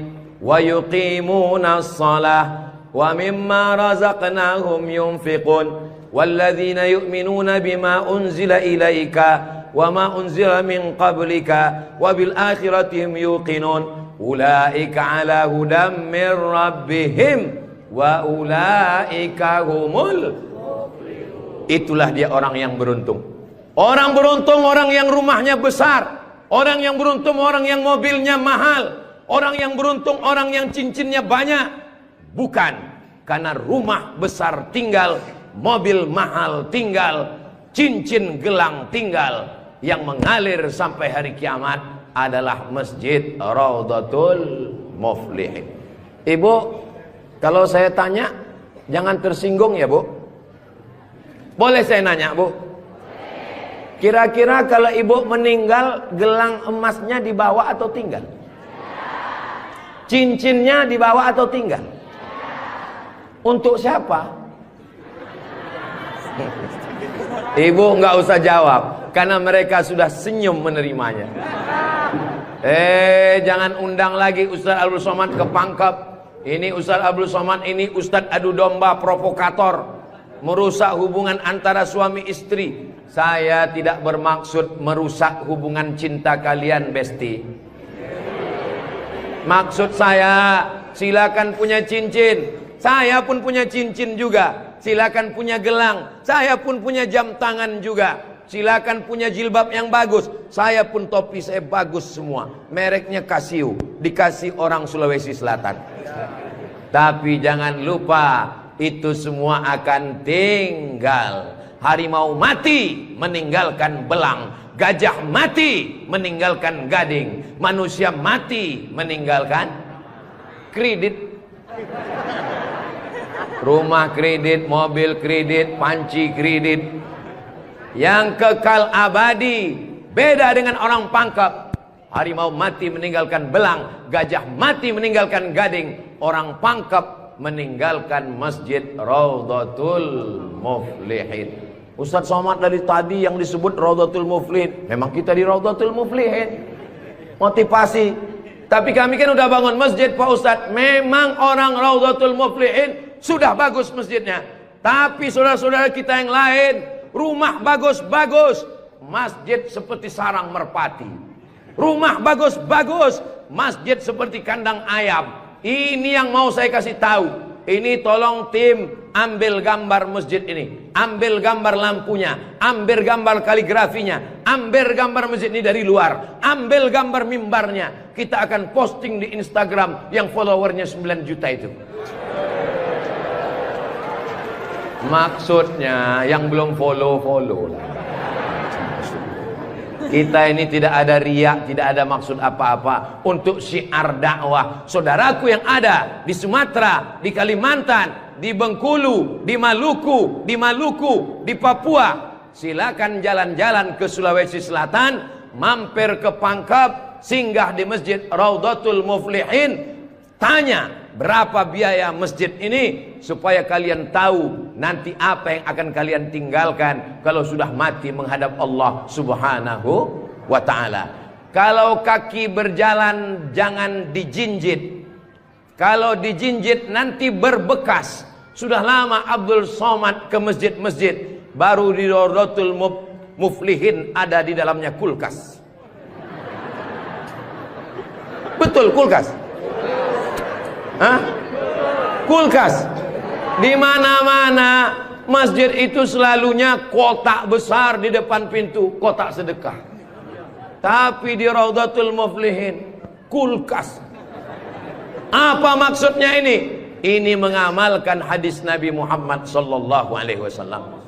wa yuqimuna shalah wa mimma razaqnahum yunfiqun walladzina yu'minuna bima unzila ilaika wa ma unzila min qablika wa bil akhirati hum yuqinun ulaika ala hudam min rabbihim wa ulaika humul. Itulah dia orang yang beruntung. Orang beruntung orang yang rumahnya besar, orang yang beruntung orang yang mobilnya mahal, orang yang beruntung orang yang cincinnya banyak. Bukan karena rumah besar tinggal, mobil mahal tinggal, cincin gelang tinggal. Yang mengalir sampai hari kiamat adalah Masjid Raudhatul Muflihin. Ibu, kalau saya tanya jangan tersinggung ya Bu. Boleh saya nanya Bu? Kira-kira kalau ibu meninggal, gelang emasnya dibawa atau tinggal? Cincinnya dibawa atau tinggal? Untuk siapa? Ibu nggak usah jawab, karena mereka sudah senyum menerimanya. Jangan undang lagi Ustaz Abdul Somad ke Pangkep. Ini Ustaz Abdul Somad ini Ustaz adu domba provokator, merusak hubungan antara suami istri. Saya tidak bermaksud merusak hubungan cinta kalian, Besti. Maksud saya, silakan punya cincin. Saya pun punya cincin juga. Silakan punya gelang. Saya pun punya jam tangan juga. Silakan punya jilbab yang bagus. Saya pun topi saya bagus semua. Mereknya Casio. Dikasih orang Sulawesi Selatan. Tapi jangan lupa, itu semua akan tinggal. Harimau mati meninggalkan belang. Gajah mati meninggalkan gading. Manusia mati meninggalkan kredit. Rumah kredit, mobil kredit, panci kredit. Yang kekal abadi beda dengan orang Pangkep. Harimau mati meninggalkan belang, gajah mati meninggalkan gading. Orang Pangkep meninggalkan Masjid Raudhatul Muflihin. Ustaz Somad dari tadi yang disebut Raudhatul Muflihin. Memang kita di Raudhatul Muflihin. Motivasi. Tapi kami kan udah bangun masjid Pak Ustaz. Memang orang Raudhatul Muflihin sudah bagus masjidnya. Tapi saudara-saudara kita yang lain, rumah bagus-bagus, masjid seperti sarang merpati. Rumah bagus-bagus, masjid seperti kandang ayam. Ini yang mau saya kasih tahu. Ini tolong tim ambil gambar masjid ini, ambil gambar lampunya, ambil gambar kaligrafinya, ambil gambar masjid ini dari luar, ambil gambar mimbarnya. Kita akan posting di Instagram yang followernya 9 juta itu. Maksudnya yang belum follow lah. Kita ini tidak ada riak, tidak ada maksud apa-apa. Untuk syiar dakwah. Saudaraku yang ada di Sumatera, di Kalimantan, di Bengkulu, di Maluku, di Papua, silakan jalan-jalan ke Sulawesi Selatan, mampir ke Pangkep, singgah di Masjid Raudhatul Muflihin, tanya berapa biaya masjid ini, supaya kalian tahu nanti apa yang akan kalian tinggalkan kalau sudah mati menghadap Allah Subhanahu wa ta'ala. Kalau kaki berjalan jangan dijinjit. Kalau dijinjit nanti berbekas. Sudah lama Abdul Somad ke masjid-masjid, baru di Raudhatul Muflihin ada di dalamnya kulkas. Betul kulkas? Hah? Kulkas. Di mana-mana masjid itu selalunya kotak besar di depan pintu, kotak sedekah. Tapi di Raudhatul Muflihin kulkas. Apa maksudnya ini? Ini mengamalkan hadis Nabi Muhammad sallallahu alaihi wasallam.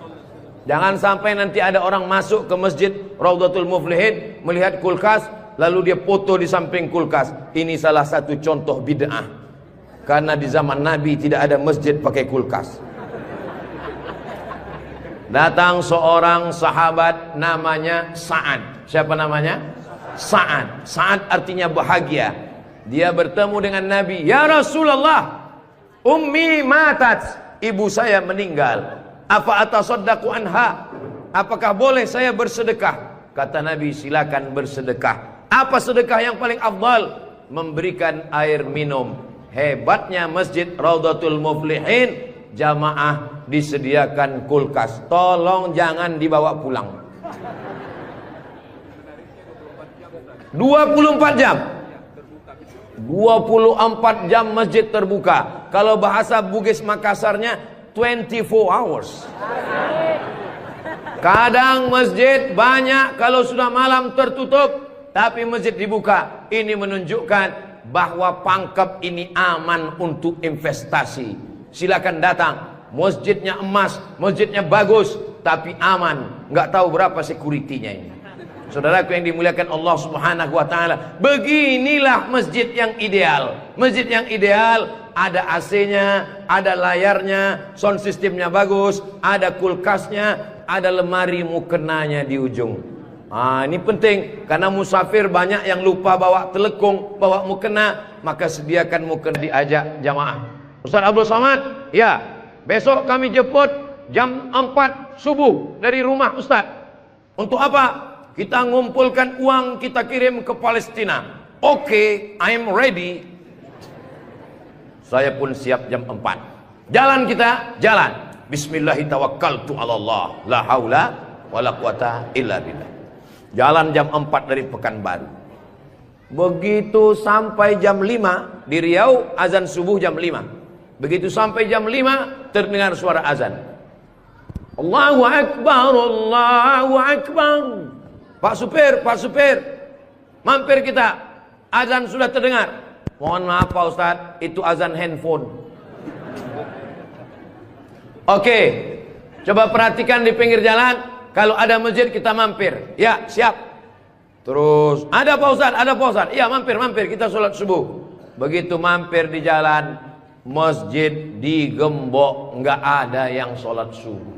Jangan sampai nanti ada orang masuk ke masjid Raudhatul Muflihin, melihat kulkas, lalu dia foto di samping kulkas. Ini salah satu contoh bid'ah. Karena di zaman Nabi tidak ada masjid pakai kulkas. Datang seorang sahabat namanya Sa'ad. Siapa namanya? Sa'ad. Sa'ad artinya bahagia. Dia bertemu dengan Nabi. Ya Rasulullah, ummi matat, ibu saya meninggal. Apa atasaddaqu anha? Apakah boleh saya bersedekah? Kata Nabi, silakan bersedekah. Apa sedekah yang paling afdal? Memberikan air minum. Hebatnya Masjid Raudhatul Muflihin, jamaah disediakan kulkas. Tolong jangan dibawa pulang. 24 jam. 24 jam masjid terbuka. Kalau bahasa Bugis Makassarnya 24 hours. Kadang masjid banyak, kalau sudah malam tertutup, tapi masjid dibuka. Ini menunjukkan bahwa Pangkep ini aman untuk investasi. Silakan datang. Masjidnya emas, masjidnya bagus, tapi aman. Nggak tahu berapa security-nya ini. Saudaraku yang dimuliakan Allah Subhanahu wa ta'ala, beginilah masjid yang ideal. Masjid yang ideal, ada AC-nya, ada layarnya, sound systemnya bagus, ada kulkasnya, ada lemari mukenanya di ujung. Ini penting, karena musafir banyak yang lupa bawa telekung, bawa mukena, maka sediakan mukena. Diajak jamaah. Ustaz Abdul Somad, ya, besok kami jemput jam 4 subuh dari rumah Ustaz. Untuk apa? Kita ngumpulkan uang, kita kirim ke Palestina. Oke, I'm ready. Saya pun siap jam 4. Jalan kita, jalan. Bismillahirrahmanirrahim. Allah, la haula wala quwata illa billah. Jalan jam 4 dari Pekanbaru. Begitu sampai jam 5 di Riau, azan subuh jam 5. Begitu sampai jam 5 terdengar suara azan. Allahu Akbar, Allahu Akbar. Pak supir, mampir kita. Azan sudah terdengar. Mohon maaf Pak Ustaz, itu azan handphone. Oke, coba perhatikan di pinggir jalan. Kalau ada masjid kita mampir. Ya, siap. Terus, ada Pak Ustaz, ada Pak Ustaz. Iya, mampir, kita sholat subuh. Begitu mampir di jalan, masjid digembok, nggak ada yang sholat subuh.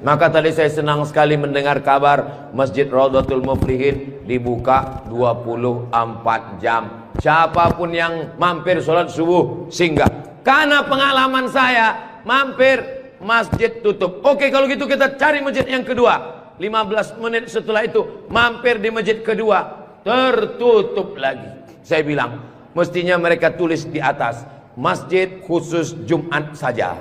Maka tadi saya senang sekali mendengar kabar Masjid Raudhatul Muflihin dibuka 24 jam. Siapapun yang mampir sholat subuh singgah. Karena pengalaman saya, mampir masjid tutup. Oke, kalau gitu kita cari masjid yang kedua. 15 menit setelah itu mampir di masjid kedua, tertutup lagi. Saya bilang, mestinya mereka tulis di atas, masjid khusus Jumat saja.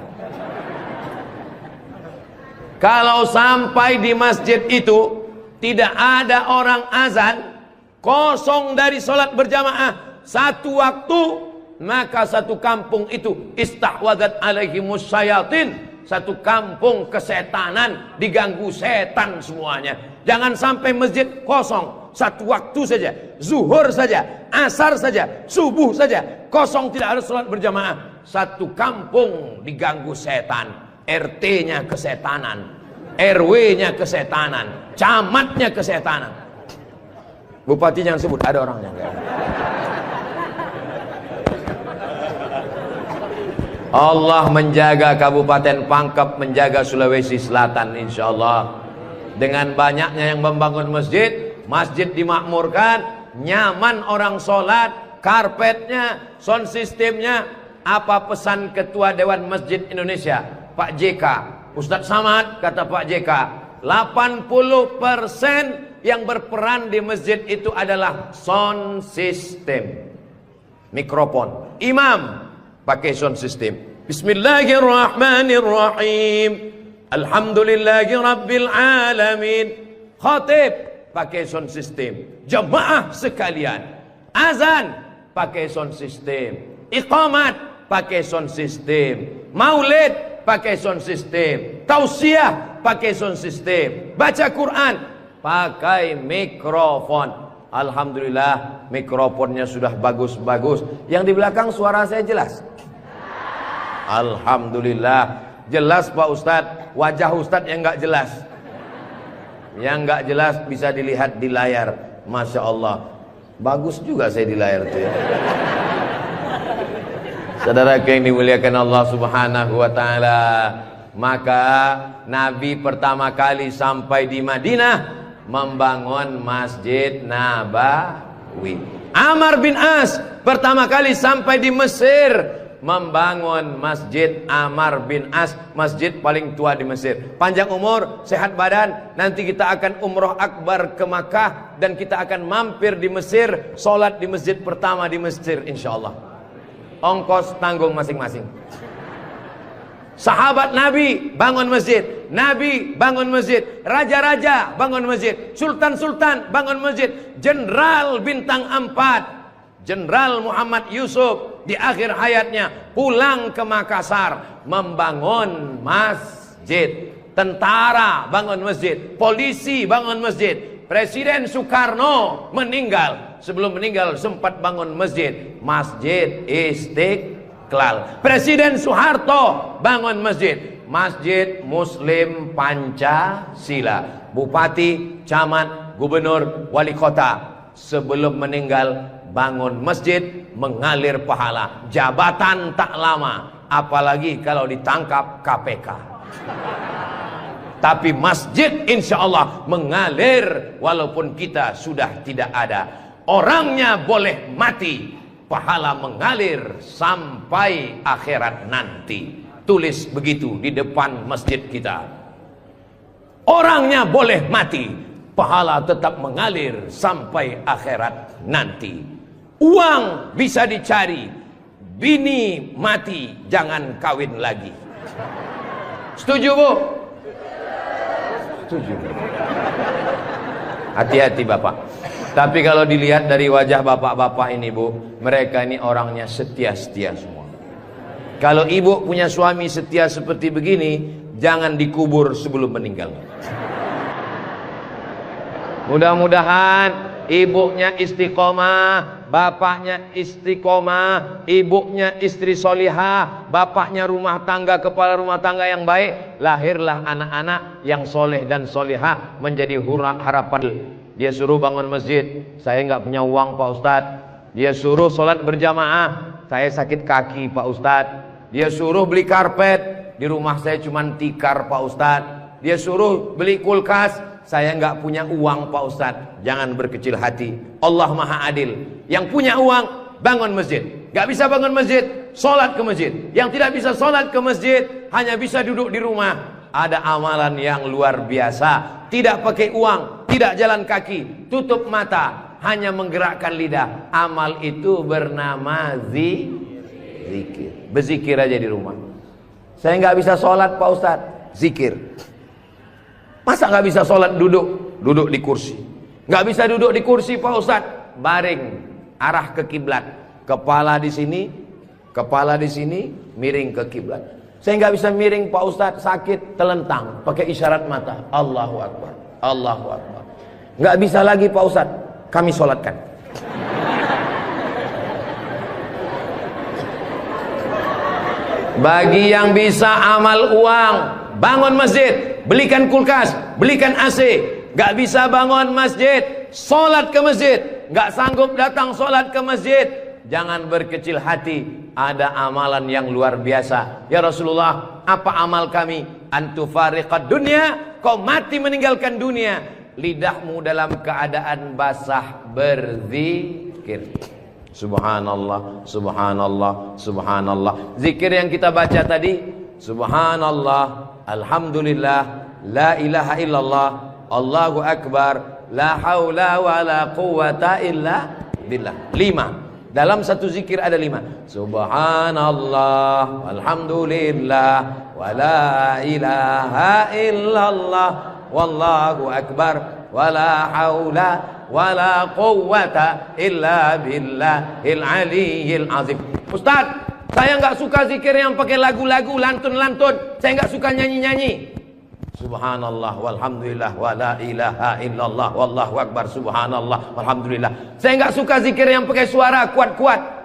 Kalau sampai di masjid itu tidak ada orang azan, kosong dari sholat berjamaah satu waktu, maka satu kampung itu istahwadat alaihimus syayatin. Satu kampung kesetanan, diganggu setan semuanya. Jangan sampai masjid kosong satu waktu saja, zuhur saja, asar saja, subuh saja, kosong, tidak ada sholat berjamaah. Satu kampung diganggu setan, RT-nya kesetanan. RW-nya kesetanan, camatnya kesetanan. Bupati jangan sebut, ada orangnya enggak. Allah menjaga Kabupaten Pangkep, menjaga Sulawesi Selatan insyaallah. Dengan banyaknya yang membangun masjid, masjid dimakmurkan, nyaman orang sholat, karpetnya, sound systemnya. Apa pesan Ketua Dewan Masjid Indonesia, Pak JK, Ustadz Samad, kata Pak JK, 80% yang berperan di masjid itu adalah sound system, mikrofon. Imam pakai sound system, Bismillahirrahmanirrahim, Alhamdulillahi Rabbil Alamin. Khatib pakai sound system. Jemaah sekalian, azan pakai sound system, iqamat pakai sound system, maulid pakai sound system, tausiah pakai sound system, baca Quran pakai mikrofon. Alhamdulillah mikrofonnya sudah bagus-bagus. Yang di belakang suara saya jelas? Alhamdulillah jelas Pak Ustadz. Wajah Ustadz yang nggak jelas, yang nggak jelas bisa dilihat di layar. Masya Allah, bagus juga saya di layar itu ya. Saudara yang dimuliakan Allah Subhanahu wa Ta'ala, maka Nabi pertama kali sampai di Madinah membangun Masjid Nabawi. Amr bin As pertama kali sampai di Mesir membangun Masjid Amr bin As, masjid paling tua di Mesir. Panjang umur, sehat badan, nanti kita akan umroh akbar ke Makkah dan kita akan mampir di Mesir, sholat di masjid pertama di Mesir insyaallah. Ongkos tanggung masing-masing. Sahabat Nabi bangun masjid, Nabi bangun masjid, raja-raja bangun masjid, sultan-sultan bangun masjid, jenderal bintang 4, Jenderal Muhammad Yusuf di akhir hayatnya pulang ke Makassar membangun masjid. Tentara bangun masjid, polisi bangun masjid. Presiden Soekarno meninggal, sebelum meninggal sempat bangun masjid, Masjid Istiqlal. Presiden Soeharto bangun masjid, Masjid Muslim Pancasila. Bupati, camat, gubernur, wali kota sebelum meninggal bangun masjid, mengalir pahala. Jabatan tak lama, apalagi kalau ditangkap KPK. Tapi masjid insya Allah mengalir walaupun kita sudah tidak ada. Orangnya boleh mati, pahala mengalir sampai akhirat nanti. Tulis begitu di depan masjid kita. Orangnya boleh mati, pahala tetap mengalir sampai akhirat nanti. Uang bisa dicari, bini mati jangan kawin lagi. Setuju Bu? Setuju. Hati-hati Bapak. Tapi kalau dilihat dari wajah bapak-bapak ini Bu, mereka ini orangnya setia-setia semua. Kalau ibu punya suami setia seperti begini, jangan dikubur sebelum meninggal. Mudah-mudahan ibunya istiqomah, bapaknya istiqomah, ibunya istri solihah, bapaknya rumah tangga, kepala rumah tangga yang baik. Lahirlah anak-anak yang soleh dan solihah menjadi harapan. Dia suruh bangun masjid, saya nggak punya uang Pak Ustadz. Dia suruh sholat berjamaah, saya sakit kaki Pak Ustadz. Dia suruh beli karpet, di rumah saya cuma tikar Pak Ustadz. Dia suruh beli kulkas, saya nggak punya uang Pak Ustadz. Jangan berkecil hati, Allah Maha Adil. Yang punya uang bangun masjid, nggak bisa bangun masjid, sholat ke masjid. Yang tidak bisa sholat ke masjid, hanya bisa duduk di rumah. Ada amalan yang luar biasa, tidak pakai uang, tidak jalan kaki, tutup mata, hanya menggerakkan lidah. Amal itu bernama zikir. Berzikir aja di rumah. Saya nggak bisa sholat Pak Ustadz, zikir. Masa nggak bisa sholat duduk? Duduk di kursi. Nggak bisa duduk di kursi Pak Ustadz, baring, arah ke kiblat. Kepala di sini, miring ke kiblat. Saya nggak bisa miring Pak Ustadz, sakit, telentang, pakai isyarat mata. Allahu Akbar, Allahu Akbar. Nggak bisa lagi Pak Ustadz, kami sholatkan. Bagi yang bisa amal uang, bangun masjid, belikan kulkas, belikan AC. Gak bisa bangun masjid, sholat ke masjid. Gak sanggup datang sholat ke masjid, jangan berkecil hati. Ada amalan yang luar biasa. Ya Rasulullah, apa amal kami? Antufariqad dunya, kau mati meninggalkan dunia, lidahmu dalam keadaan basah berzikir. Subhanallah, subhanallah, subhanallah. Zikir yang kita baca tadi, subhanallah, alhamdulillah, la ilaha illallah, Allahu akbar, la haula wa la quwata illa billah. 5. Dalam satu zikir ada 5. Subhanallah, alhamdulillah, wa la ilaha illallah, wallahu akbar, wa la haula wa la quwwata illa billahil aliyyil azim. Ustaz, saya enggak suka zikir yang pakai lagu-lagu, lantun-lantun. Saya enggak suka nyanyi-nyanyi. Subhanallah walhamdulillah wa la ilaha illallah wallahu akbar, subhanallah walhamdulillah. Saya enggak suka zikir yang pakai suara kuat-kuat.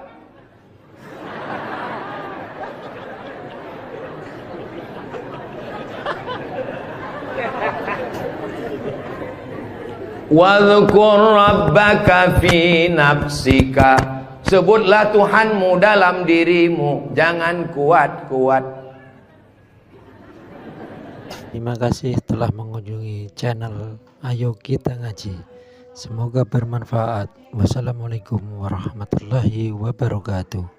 Wadhkur rabbaka fi nafsika, sebutlah Tuhanmu dalam dirimu, jangan kuat-kuat. Terima kasih telah mengunjungi channel Ayo Kita Ngaji. Semoga bermanfaat. Wassalamualaikum warahmatullahi wabarakatuh.